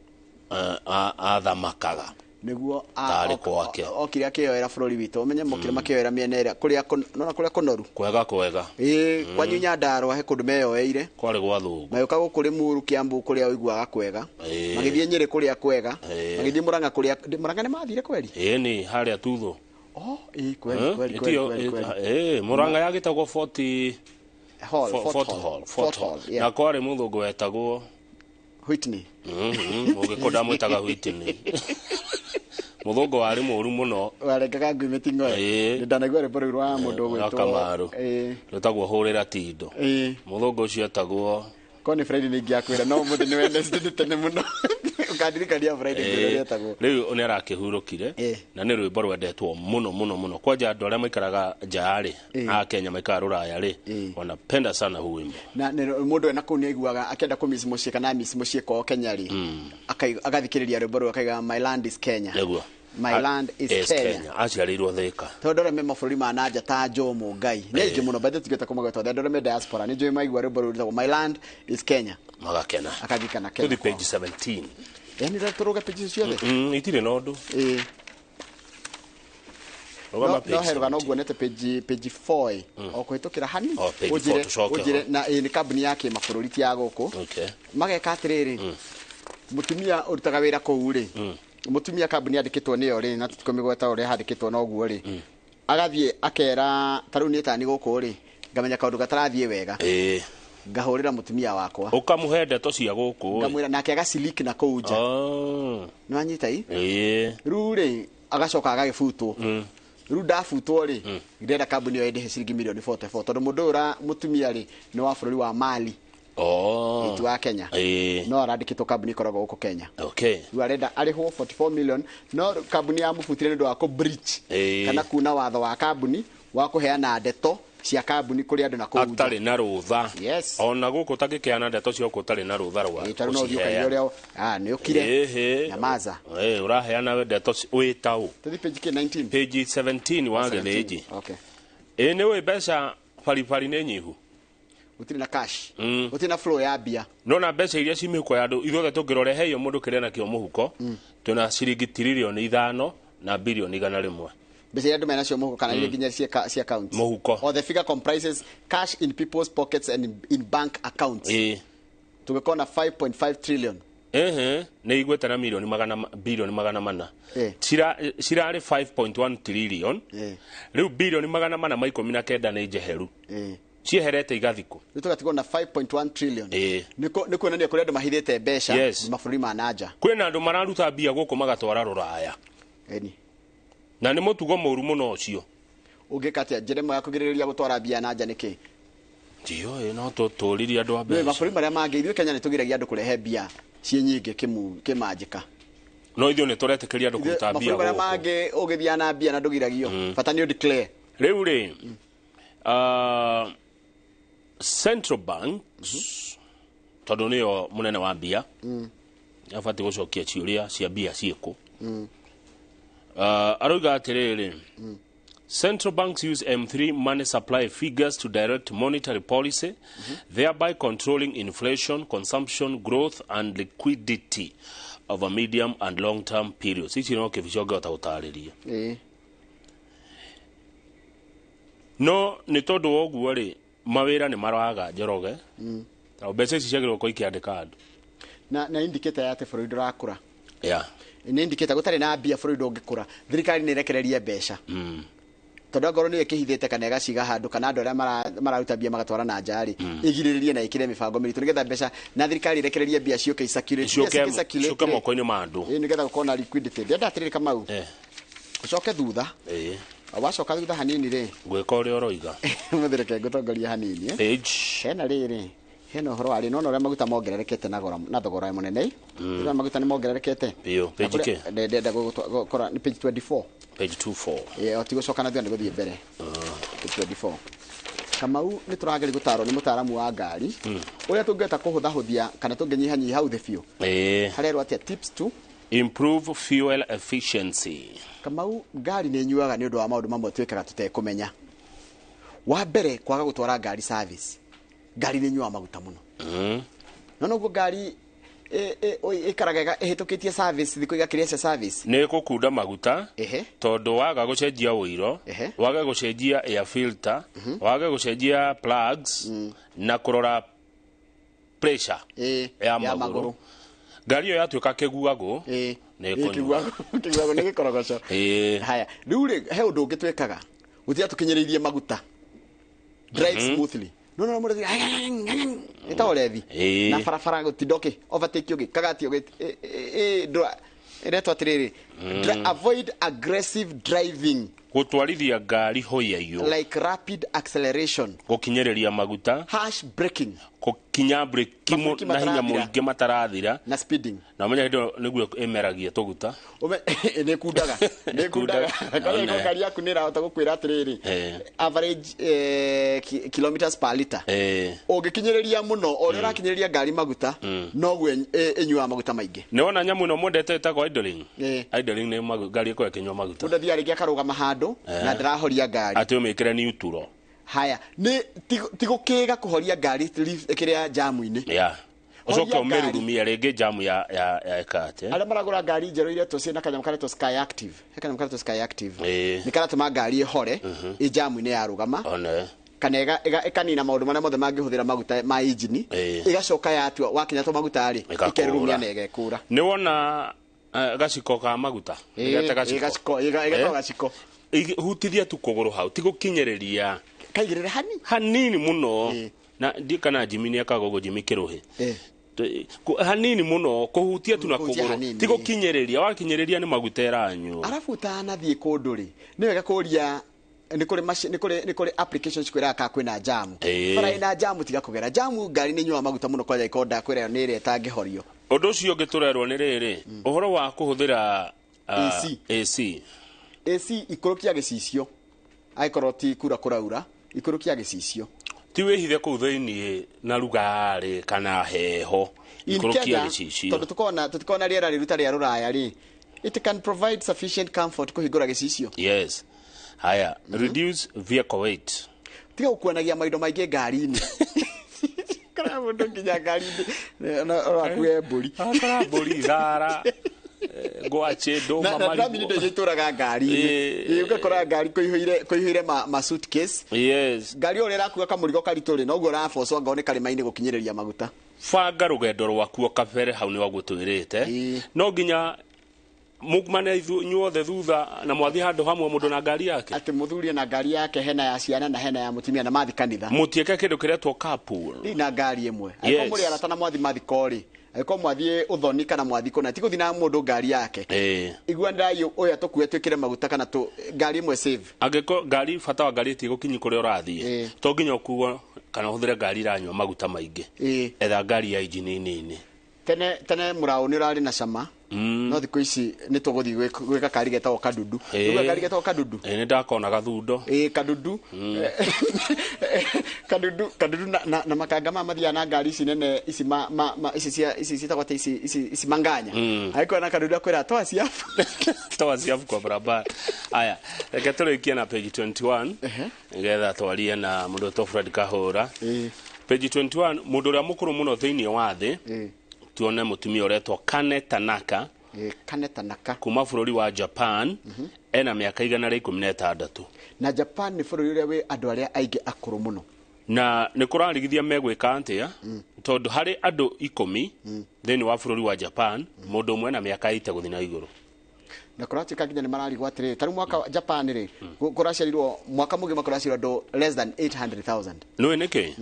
athamakaga niguo tari kwake okiria kiyoera bururi witu umenye mukire makiyoera mienera kuria nona kuria kunoru kwega kwa nyunya ndarwa he kundu meyoeire kwari gwa thungu mayuka gukuri muru Kiambu kuria uiguaga kwega magithie Nyeri kuria kwega magithie Murang'a kuria Murang'a ni mathire kweli ni haria tuthu kweli Murang'a yagitagwo Fort Hall na kwari muthungu wetagwo Whitney mugikoda mwitaga Whitney muthungu wari muru muno warengaga ngwimeti ngoe ndanagwa reporo rwa mundu gwitwo Kamaru rutagwo hurira tindo muthungu ucio etagwo Koni Friday ni ngiakwira no muthi ni Wednesday tene muno ukandirikania Friday etagwo riu ni arakihurukire na ni rwimbo rwendetwo muno kwanja andu aria maikaraga njaari a Kenya maikara ruraya ri wanapenda sana huu wimbo na mundu ena kuni aiguaga akenda kumisi mucii kana misi mucii ko Kenya ri agathikiriria rwimbo rwa kaiga My Land is Kenya My Land is Kenya aciarirwo Thika tondore me maburi ma nanja ta Jomo Ngai ni ingi muno bado tigeta kumagata tondore me diaspora ni joy maigwa rwimbo rwa My Land is Kenya magakena akagikana Kenya to page 17 yani raturuga page ciothe itire no ndu no heruga no guonete page 4 okuhitukira hani ujire na ni company yake maburi ti ya guku mageka atiriri mutumia urutaga wira kuu ri mutumia company yandikitwo niyo ri na tukomigweta uri handikitwo no guo ri agathie akera taru ni tani guku ri ngamenya kaundu gatarathie wega ngahurira mutumia wakwa ukamuhe ndeto cia guku ngamwira nake agasilik na kuja no anyita rure agacoka agagibutwo riu ndabutwo ri ndenda company yo ende ciringi milioni 44 tondu mundu ura mutumia ri ni wa bururi wa Mali itu wa Kenya no arandikitwo company koragwo guku Kenya riu arenda arihwo 44 million no company ya mubutire ndu wa ku breach kana kuna watho wa company wa kuheana ndeto cia kambuni kuri andu na kuja atari na rutha ona guku tagikiana ndeto cio kutari na rutha rwa itaru no thiuka irio ni ukire nyamaza uraheana ndeto witau page 19 page 17 wa geleji ni we mbeca baribari ni nyihu utiri na cash utiri na flow ya bia no na mbeca iria cimikwa ya andu ithuothe tungirore heyo mundu kiria nakio muhuko tuna ciringi tirilioni 5 na bilioni 100 mbeca iria andu mena cio muhuko kana iria nginya cia account muhuko or the figure comprises cash in people's pockets and in bank accounts tugikona 5.5 trillion nä igwete na bilioni magana mana cirarä 5.1 trillion rä u bilioni magana mana ma 19 nä njeheru cieherete igathikå nä tå gatigwo na 5.1 trillion nä kuonania kå rä andå mahithä mbeca mabå rå ri ma nanja kwä na andå mararuta mbia gå kå magatwara rå raya na nä må tugo må ru må no å cio å ngä ka atä a njä ra ĩmwe ya kå girä rä ria gå twara mbia nanja nä kä ndiå no tå ririe andå a mbeca mabå rå ri marä a mangä ithuä Kenya nä tå giragia andå kå rehe mbia ciä nyingä kä manjä ka no ithuä nä tå retä kä ria andå kå ruta mbia mabå rå ri marä a mangä å gä thiana na mbia na ndå giragio bata nä å declare rä u rä Central Banks tondå nä yo må nene wa mbia abatiä gå cokia ciå cia mbia ciäkå aroiga atä rä rä Central banks use M3 money supply figures to direct monetary policy, thereby controlling inflation, consumption, growth, and liquidity of a medium and long-term periods. Ici no kibicoge utagutariria. No ni tondu woguo ri mawira ni maraga Njoroge. Mbeca ici ciagirwo ko ikiandika andu. Na indicator ya te bũrũri ndũrakũra. Ni indicator gũtarĩ na mbia bũrũri ndũngĩkũra. Thirikari nĩ irekereria mbeca. Tondu ngoro nĩ ĩkĩhithĩte kana ĩgaciga handũ kana andũ arĩa mararuta mbia magatwara na njari igirĩrĩrie na ĩkĩre mĩbango mĩritũ nĩgetha mbeca na thirikari irekererie mbia ciũke icirculate moko-inĩ ma andũ nĩgetha gũkorwo na liquidity. Ndĩrenda atĩrĩrĩ Kamau ũcoke thutha wacoka thutha hanini rĩ gwĩka ũrĩa ũroiga mũthireke ngũtongoria hanini hena rĩrĩ hena ũhoro warĩ nona ũrĩa maguta mongererekete na thogora mũnene ũrĩa maguta nĩ mongererekete page kĩ ndenda gũkora nĩ page 24 page 24 ũtigũcoka na thĩ gũthiĩ mbere page 24 Kamau nĩ tũrageria gũtarwo nĩ mũtaaramu wa ngari ũrĩa tũngĩhota kũhũthahũthia kana tũngĩnyihanyihia hau thĩ biũ harerwo atĩa tips to improve fuel efficiency. Kamau ngari nĩ nyuaga nĩ ũndũ wa maũndũ mamwe twĩkaga tũtekũmenya. Wa mbere kwaga gũtwara ngari service ngari nĩ nyuaga maguta mũno no noguo ngari ĩkaraga ĩhĩtũkĩtie service thikũ igakĩrĩa service nĩ gũkunda maguta tondũ waga gũcenjia ũiro waga gũcenjia air filter waga gũcenjia plugs na kũrora pressure ya magũrũ ngari ĩyo yatuĩka kĩguagũ nĩ kĩguagũ nĩ gĩkorogoco haya rĩu rĩ he ũndũ ũngĩ twĩkaga gũtiga tũkinyĩrĩirie maguta drive smoothly no mũrezi eta olethi na farafara gũtindoke overtake ũngĩ kagati ũngĩ iretwo atĩrĩrĩ avoid aggressive driving gũtwarithia ngari hoyaiyo like rapid acceleration gũkinyĩrĩria maguta harsh braking kinya breki na hinya mũingĩ matarathira na speeding na ũmenya hĩndĩ nĩguo ĩmeragia tũguta nĩ kundaga kana ngari yaku nĩ ĩrahota gũkwĩra atĩrĩrĩ average kilometers per liter ũngĩkinyĩrĩria mũno o ũrĩa ũrakinyĩrĩria ngari maguta noguo ĩnyuaga maguta maingĩ nĩ wona nyamũ ĩno mwendete ĩtagwo idling nĩ ngari ĩkorwo ĩkĩnyua maguta mũndũ athiĩ arĩkia akarũgama handũ na ndĩrahoria ngari atĩ ũmĩkĩre neutral haya nĩ tigũkĩga kũhoria ngari ĩkĩrĩa jamu-inĩ ũcoke ũmĩrurumia rĩngĩ jamu ya ekate arĩa maragũra ngari njerũ iria tũciĩ na kanyamũ karetwo Sky Active kanyamũ karetwo Sky Active nĩ karatũma ngari ĩhore ĩ jamu-inĩ yarũgama kana ĩkanina maũndũ marĩa mothe mangĩhũthĩra maguta ma injini ĩgacoka yatua wakinya tũ maguta rĩ ĩkerurumia na ĩgekũra nĩ wona gaciko ka maguta gaciko hutithia tu kũgũrũ hau ti gũkinyĩrĩria kaigĩrĩre hanini mũno na ndikana Jimmy nĩ akaga ũguo Jimmy Kĩrũhĩ hanini mũno kũhutia tu na kũgũrũ ti gũkinyĩrĩria wakinyĩrĩria nĩ maguta ĩranyua arabu utanathiĩ kũndũ rĩ nĩ wega kũria nĩ kũrĩ applications kwĩraga ka kwĩna jamu bara ĩna jamu tiga kũgera jamu ngari nĩ nyuaga maguta mũno kwaja ikonda kwĩra nĩ ĩrĩa ĩtangĩhorio ũndũ ũcio ũngĩ tũrerwo nĩ rĩrĩ ũhoro wa kũhũthĩra AC ikũrũkia gĩcicio aikorwo ti kura kũraura ikũrũkia gĩcicio ti wĩhithe kũu thĩinĩ na rugarĩ kana heho ikũrũkia gĩcicio tondũ tũtikona rĩera rĩruta rĩa rũraya rĩ it can provide sufficient comfort kũhingũra gĩcicio haya reduce vehicle weight tiga gũkuanagia maindo maingĩ ngari-inĩ kana mũndũ nginya ngari-inĩ ũrakue mbũri thara ngwache ndũma marigo na mimi ndio itũraga ngari-inĩ ũgakora ngari kũihũire ma suitcase ngari ũrĩa ĩrakuua kamũrigo karitũ rĩ noguo ũrabocwo ngao nĩ karĩma-inĩ gũkinyĩrĩria maguta banga rugendo rwaku kabere hau ni wagutwirite no nginya mugmane inyuothe thutha na mwathi handu hamwe mundu na ngari yake ati muthuri na ngari yake hena ya ciana na hena ya mutimia na mathi kanitha mutieke kindu kiretwo carpool ni na ngari imwe aiko muri arata na mathi kori aiko mwathi uthoni kana mwathi kuna ti guthina mundu ngari yake igua ndayo oya tukuye twikire maguta kana tu ngari imwe save agiko ngari fata wa ngari ti gukinyi kuri urathie to nginya kuwa kana huthire ngari ranywa maguta maingi etha ngari ya engine nini tene murao ni rari na cama no thiko ici ni tuguthi gwika kari getagwo kadudu uga kari getagwo kadudu ni ndakona gathundo kadudu kadudu na makanga mathia na ngari ici nene ici ici citagwo ta ici manganya aiko na kadudu akwira toa ciafu kwa barabara aya reke turikie na page 21 ngetha twarie na mundu to Fred Kahura page 21 mundu ria mukuru muno thiini wa thi tuone mutumia uretwo Kane Tanaka kuma bururi wa Japan ena miaka 116 na Japan ni bururi uria we andu aria aingi akuru muno na ni kurarigithia megwika antia tondu hari andu 10 thini wa bururi wa Japan mundu umwe na miaka 8 guthina iguru na kuratika kinya ni mararigwo atiri tari mwaka Japan ri kuracirirwo mwaka mugima kuracirirwo andu less than 800,000 no niki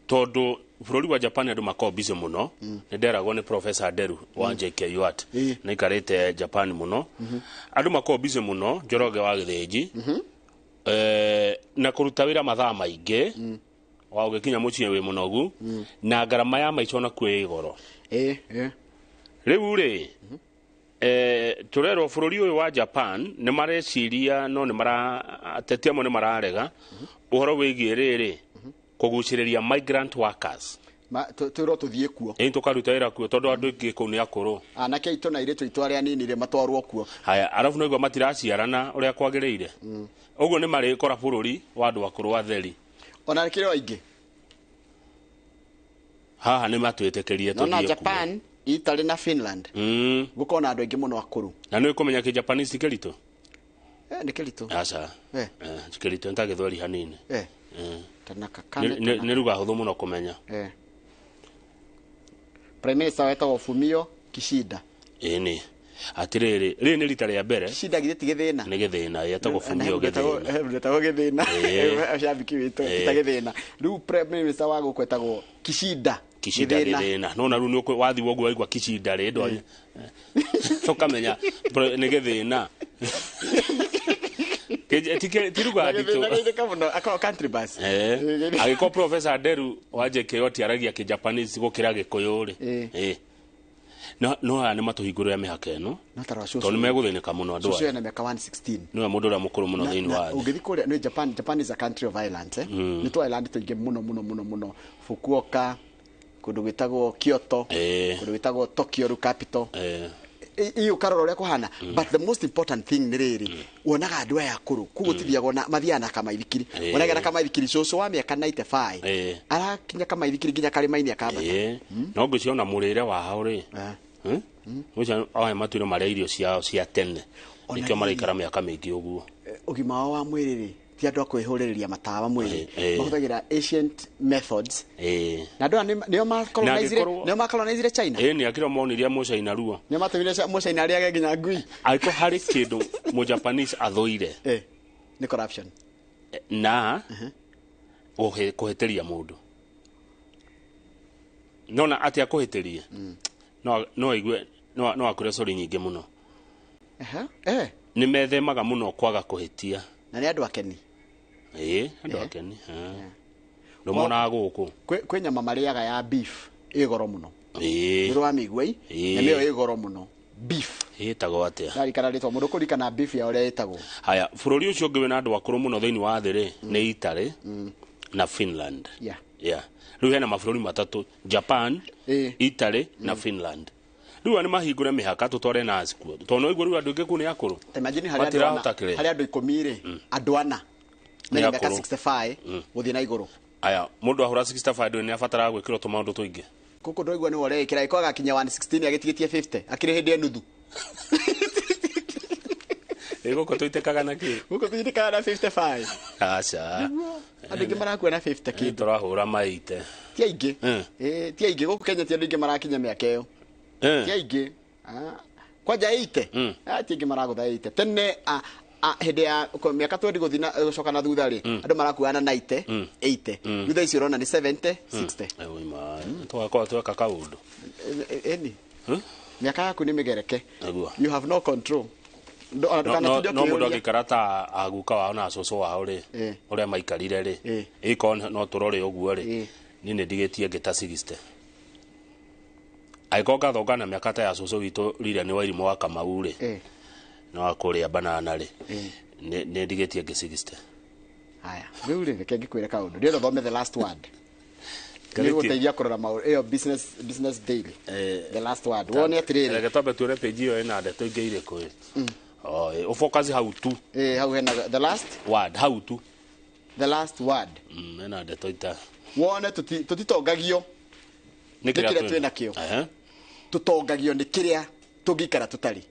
tondu bururi wa Japan andu makao busy muno ni nderagwo ni Professor Deru wa JKUAT na ikarite Japan muno andu makao busy muno Njoroge wa Githinji na kuruta wira mathaa maingi wa ugikinya mucie wi munogu na garama ya maico na kwi igoro riu ri turero bururi uyu wa Japan ni mareciria no ni maratetia mo ni mararega uhoro wigie riri kuguciriria migrant workers turo tuthie kuo tukaruta wira kuo tondu andu ingi kuu ni akuru anake itu na iretu itu aria nini ri matwarwo kuo haya arafu no igwa matiraciarana uria kwagiriire uguo ni mari kora bururi wa andu akuru atheri ona kire aingi haha ni matwitekerie tuthie kuo na Japan Italy na Finland gukona andu aingi muno akuru na no ikumenya ki Japanese kirito ni kirito aca kirito ntagithwari hanini Tanaka ni ruga huthu muno kumenya Prime Minister wetagwo Fumio Kishida ni atiriri ri ni rita ria mbere Kishida githiti githina ni githina yetagwo Fumio githina ashabiki witu githina riu Prime Minister wa gukwetagwo Kishida githina no na ru ni wathi wogu waigwa Kishida ri ndo tukamenya ni githina tiruga ditu akao country bus agiko Professor Deru wa JKUAT aragia ki Japanese gukira gikuyu ri no ni matuhingurira mihaka eno to ni meguthinika muno andu aya na miaka 116 no mundu ura mukuru muno thini wa ugithi kuria no Japan is a country of violence ni to island tuinge muno Fukuoka kundu gwitagwo Kyoto kundu gwitagwo Tokyo capital iyo karoro ria kuhana but the most important thing ni riri wonaga andu aya akuru kugutithiagwo na mathiana kama ithikiri wonaga kama ithikiri coco wa miaka 95 arakinya kama ithikiri nginya karimaini akambata no ngiciona murire wa hauri mucha aya matuire maria irio cia tene nikio maraikara miaka mingi uguo ugima wa mwiri ri ti andu akwihuriria matawa mwiri mahuthagira ancient methods na andu nio makolonizire China ni akiro moniria mu China ruo nio matumire mu China aria nginya ngui aiko hari kindu mu Japanese athoire ni corruption na kuheteria mundu nona ati akuheteria no igwe no akure sori nyingi muno ni methemaga muno kwaga kuhitia na ni andu akeni andu akeni ndumona guku kwe nyama mariaga ya beef igoro muno ndirwa amigwai na niyo igoro muno beef itagwo atia dari kana ritwa mundu kurikana beef ya uria itagwo haya bururi ucio ngiwe na andu akuru muno thini wa thiri ni Italy na Finland riu hena mabururi matatu Japan Italy na Finland riu ni mahingure mihaka tutware na asikuo tono iguru andu ingi kuni akuru imagine hari andu 10 ri andu ana na miaka 65 guthii na iguru aya mundu ahura 65 ndu ni afatara gwikirwo tumaundu tuingi kuko ndoigwa ni wore ikira ikoga kinya 116 agitigitie 50 akire hindi nuthu guko tuitekaga na ki guko tuitekaga na 55 acha andu ngi marakuwa na 50 kindu turahura maite ti aingĩ ti aingĩ gũkũ Kenya ti andũ aingĩ marakinya mĩaka ĩyo ti aingĩ kwanja 80 ti aingĩ maragũtha 80 tene hĩndĩ ya mĩaka 20 gũthiĩ na gũcoka na thutha rĩ andũ marakuana 90 80 thutha icio ũrona nĩ 70 60 twakwa tweka kaũndũ eni miaka yaku nĩ mĩgereke you have no control no mũndũ agĩkara ta aguka wao na cũcũ wao rĩ ũrĩa maikarire rĩ ĩkorwo no tũrore ũguo rĩ niĩ nĩ ndigĩtie ngĩta 60 agĩkorwo ngathonga na mĩaka ta ya cũcũ witũ rĩrĩa nĩ Wairimu wa Kamau rĩ no akũrĩa banana rĩ nĩ ndigĩtie ngĩ 60 haya rĩu rĩ reke ngĩkwĩre kaũndũ ndio thome the last word nĩ gũteithia kũrora maũndũ ĩyo business daily the last word wone atirĩrĩ reke twambe tuone page ĩyo ĩna ndeto ingĩ irĩkũ ufocus how to how hena the last word how to the last word ĩna ndeto ita wone tutitongagio nĩ kĩrĩa twĩna kĩo tutongagio nĩ kĩrĩa tũngĩikara tũtarĩ.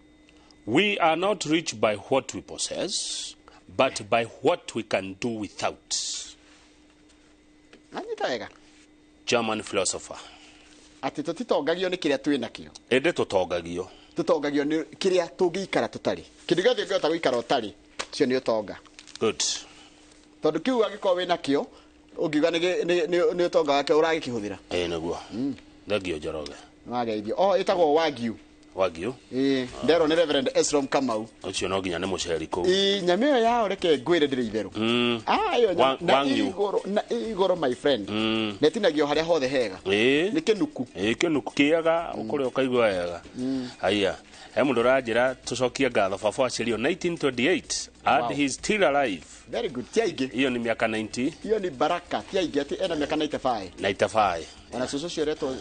We are not rich by what we possess, but by what we can do without. German philosopher. Ati tutitongagio nĩ kĩrĩa twĩna kĩo. Ende tutongagio. Tutongagio nĩ kĩrĩa tũngĩikara tũtarĩ. Kĩndũ gĩothe ũngĩhota gũikara ũtarĩ, cio nĩ ũtonga. Good. Tondũ kiu angĩkorwo wĩna kĩo, ũngiuga nĩ ũtonga wake ũragĩkĩhũthĩra. Nĩguo. Thengio Njoroge. Wageithio. Ĩtagwo Wagyu. Wagyu. Ndero nĩ Reverend Esrom Kamau. Ucio no nginya nĩ mũceri kũu. Nyamĩ ĩyo yao reke ngwĩre ndĩrĩ itherũ. Yo na igoro my friend. Netinagio harĩa hothe hega. Nĩ kĩnuku. Kĩnuku kĩega ũkũrĩa ũkaigua wega. Haya. He mũndũ ũranjĩra tũcokie ngatho baba aciario 1928 and he is still alive. Very good. Tiaige. Hiyo ni miaka 90. Hiyo ni baraka. Tiaige ati ena miaka 95. 95. Ona cucu cio reto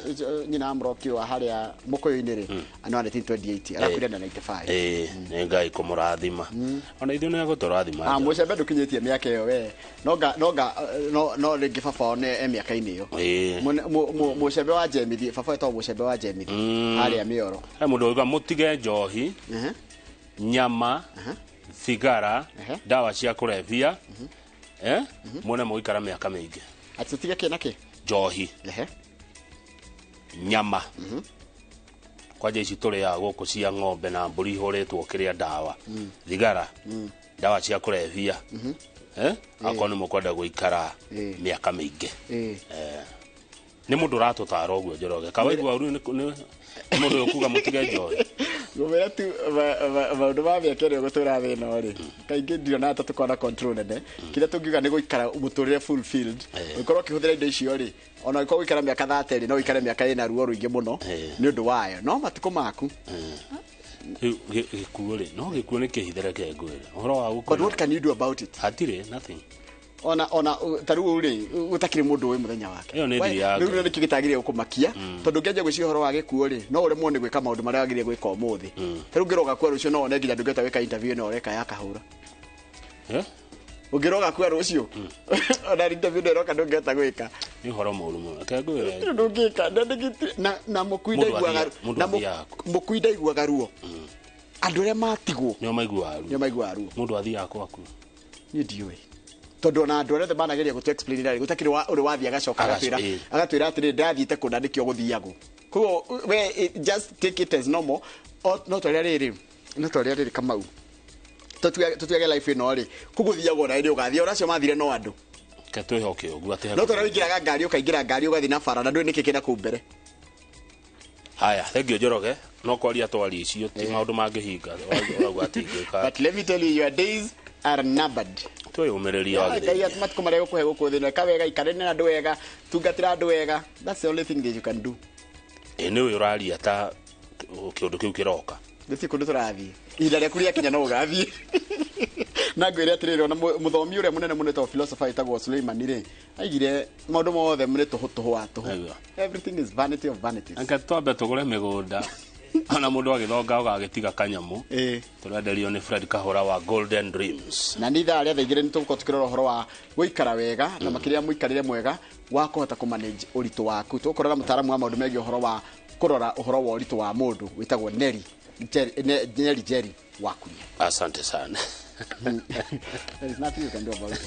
nyina amrokio wa haria mukoyo-inĩ rĩ ana 1928 arakuria na 95. Nĩ Ngai kũmũrathima. Ona ithuĩ nĩ agũtũrathima. Mũcembe ndũkinyĩtie mĩaka ĩyo we. No rĩngĩ baba one mĩaka-inĩ ĩyo. Mũcembe wa Jemithie baba etagwo mũcembe wa Jemithie haria Mĩoro. He mũndũ auga mũtige njohi. Nyama. Thigara, dawa cia kũrebia. Muone mũikara mĩaka mĩingĩ. Ati tutige kĩ na kĩ? Njohi. Nyama. Kwaje ici tũrĩaga gũkũ cia ng'ombe na mbũri ihũrĩtwo kĩrĩa dawa. Thigara. Dawa cia kũrebia. Akorwo nĩ mũkwenda gũikara mĩaka mĩingĩ. Nĩ mũndũ ũratũtara ũguo Njoroge. Kawaigua rĩu nĩ mũndũ ũkuga mũtige njohi. Gũmera tu maũndũ ma mĩaka ĩrĩa gũtũra thĩ ĩno rĩ kaingĩ ndiona ta tũkona control nene kĩrĩa tũngiuga nĩ gũikara mũtũrĩre fulfilled ũkorwo ũkĩhũthĩra indo icio rĩ ona ũkorwo gũikara mĩaka 30 no ũikare mĩaka ĩna ruo rũingĩ mũno nĩ ũndũ wayo no matukũ maku gĩkuũ rĩ no gĩkuũ nĩ kĩhithere kĩa ngwĩre ũhoro wa gũkũ. But what can you do about it? Hatirĩ nothing. Ona taru rĩ utakire mũndũ wĩ mũthenya wake. Iyo nĩ thiri yake. Rĩu nĩ kĩgĩtagĩrĩria gũkũmakia tondũ ngĩanjia gwĩciria ũhoro wa gĩkuũ rĩ no ũremwo nĩ gwĩka maũndũ marĩa wagĩrĩire gwĩka ũmũthĩ. Rĩu ngĩroga kwa rũcio no one nginya ndũngĩhota gwĩka interview ĩno ũreka ya kahũra. Ũngĩroga kwa rũcio ona interview ĩno ũroka ndũngĩhota gwĩka. Nĩ ũhoro mũru mũno. Kangwĩra. Ndũngĩka na mũkui ndaiguaga ruo. Andũ arĩa matigwo nĩo maiguaga ruo. Mũndũ athiaga kwaku. Niĩ ndiũĩ. Tondu na andũ arĩa manageria gũtũ explain rĩ gũtakĩrĩ ũrĩ wathiĩ agacoka agatwĩra atĩ ndathiĩte kũna nĩkĩo gũthiagwo. Koguo we just take it as normal. No twarĩa rĩrĩ Kamau. Tũtuage life ĩno rĩ kũgũthiagwo na rĩrĩ ũgathiĩ ona acio mathire no andũ. Ke twĩhoke ũguo atĩ. No twarĩa wĩingĩraga ngari ũkaingĩra ngari ũgathiĩ na bara na ndũĩ nĩkĩ kĩna kũu mbere. Haya, thengio Njoroge, no kwaria twari icio ti maũndũ mangĩhinga. Ũrauga atĩ ingĩka. But let me tell you your days are numbered. Twĩyũmĩrĩria wagĩrĩire. Ngai atũmatukũ marĩa gũkũhe gũkũ thĩ ĩka wega ikarene na andũ wega tungatĩra andũ wega. That's the only thing that you can do. Nĩ ũyũ ũraria ta kĩũndũ kĩu kĩroka. Nĩ kũndũ tũrathiĩ. Ihinda rĩaku rĩakinya no ũgathiĩ. Na ngwĩre atĩrĩrĩ ona mũthomi ũrĩa mũnene mũno ta philosopher etagwo Suleiman rĩ aigire maũndũ mothe nĩ tũhũ wa tũhũ. Everything is vanity of vanities. Anga twambe tũgũre mĩgũnda. Ona mũndũ agĩthonga ũgagĩtiga kanyamũ. Tũrenderio nĩ Fred Kahũra wa Golden Dreams. Na nĩ ithaa rĩa thaa igĩrĩ nĩ tũgũkorwo tũkĩrora ũhoro wa gũikara wega na makĩria mũikarĩre mwega wa kũhota kũmanage ũritũ waku. Tũgũkorora mũtaaramu wa maũndũ megiĩ ũhoro wa kũrora ũhoro wa ũritũ wa mũndũ wĩtagwo Neri Jerry Wakuria. Asante sana. There is nothing you can do about it.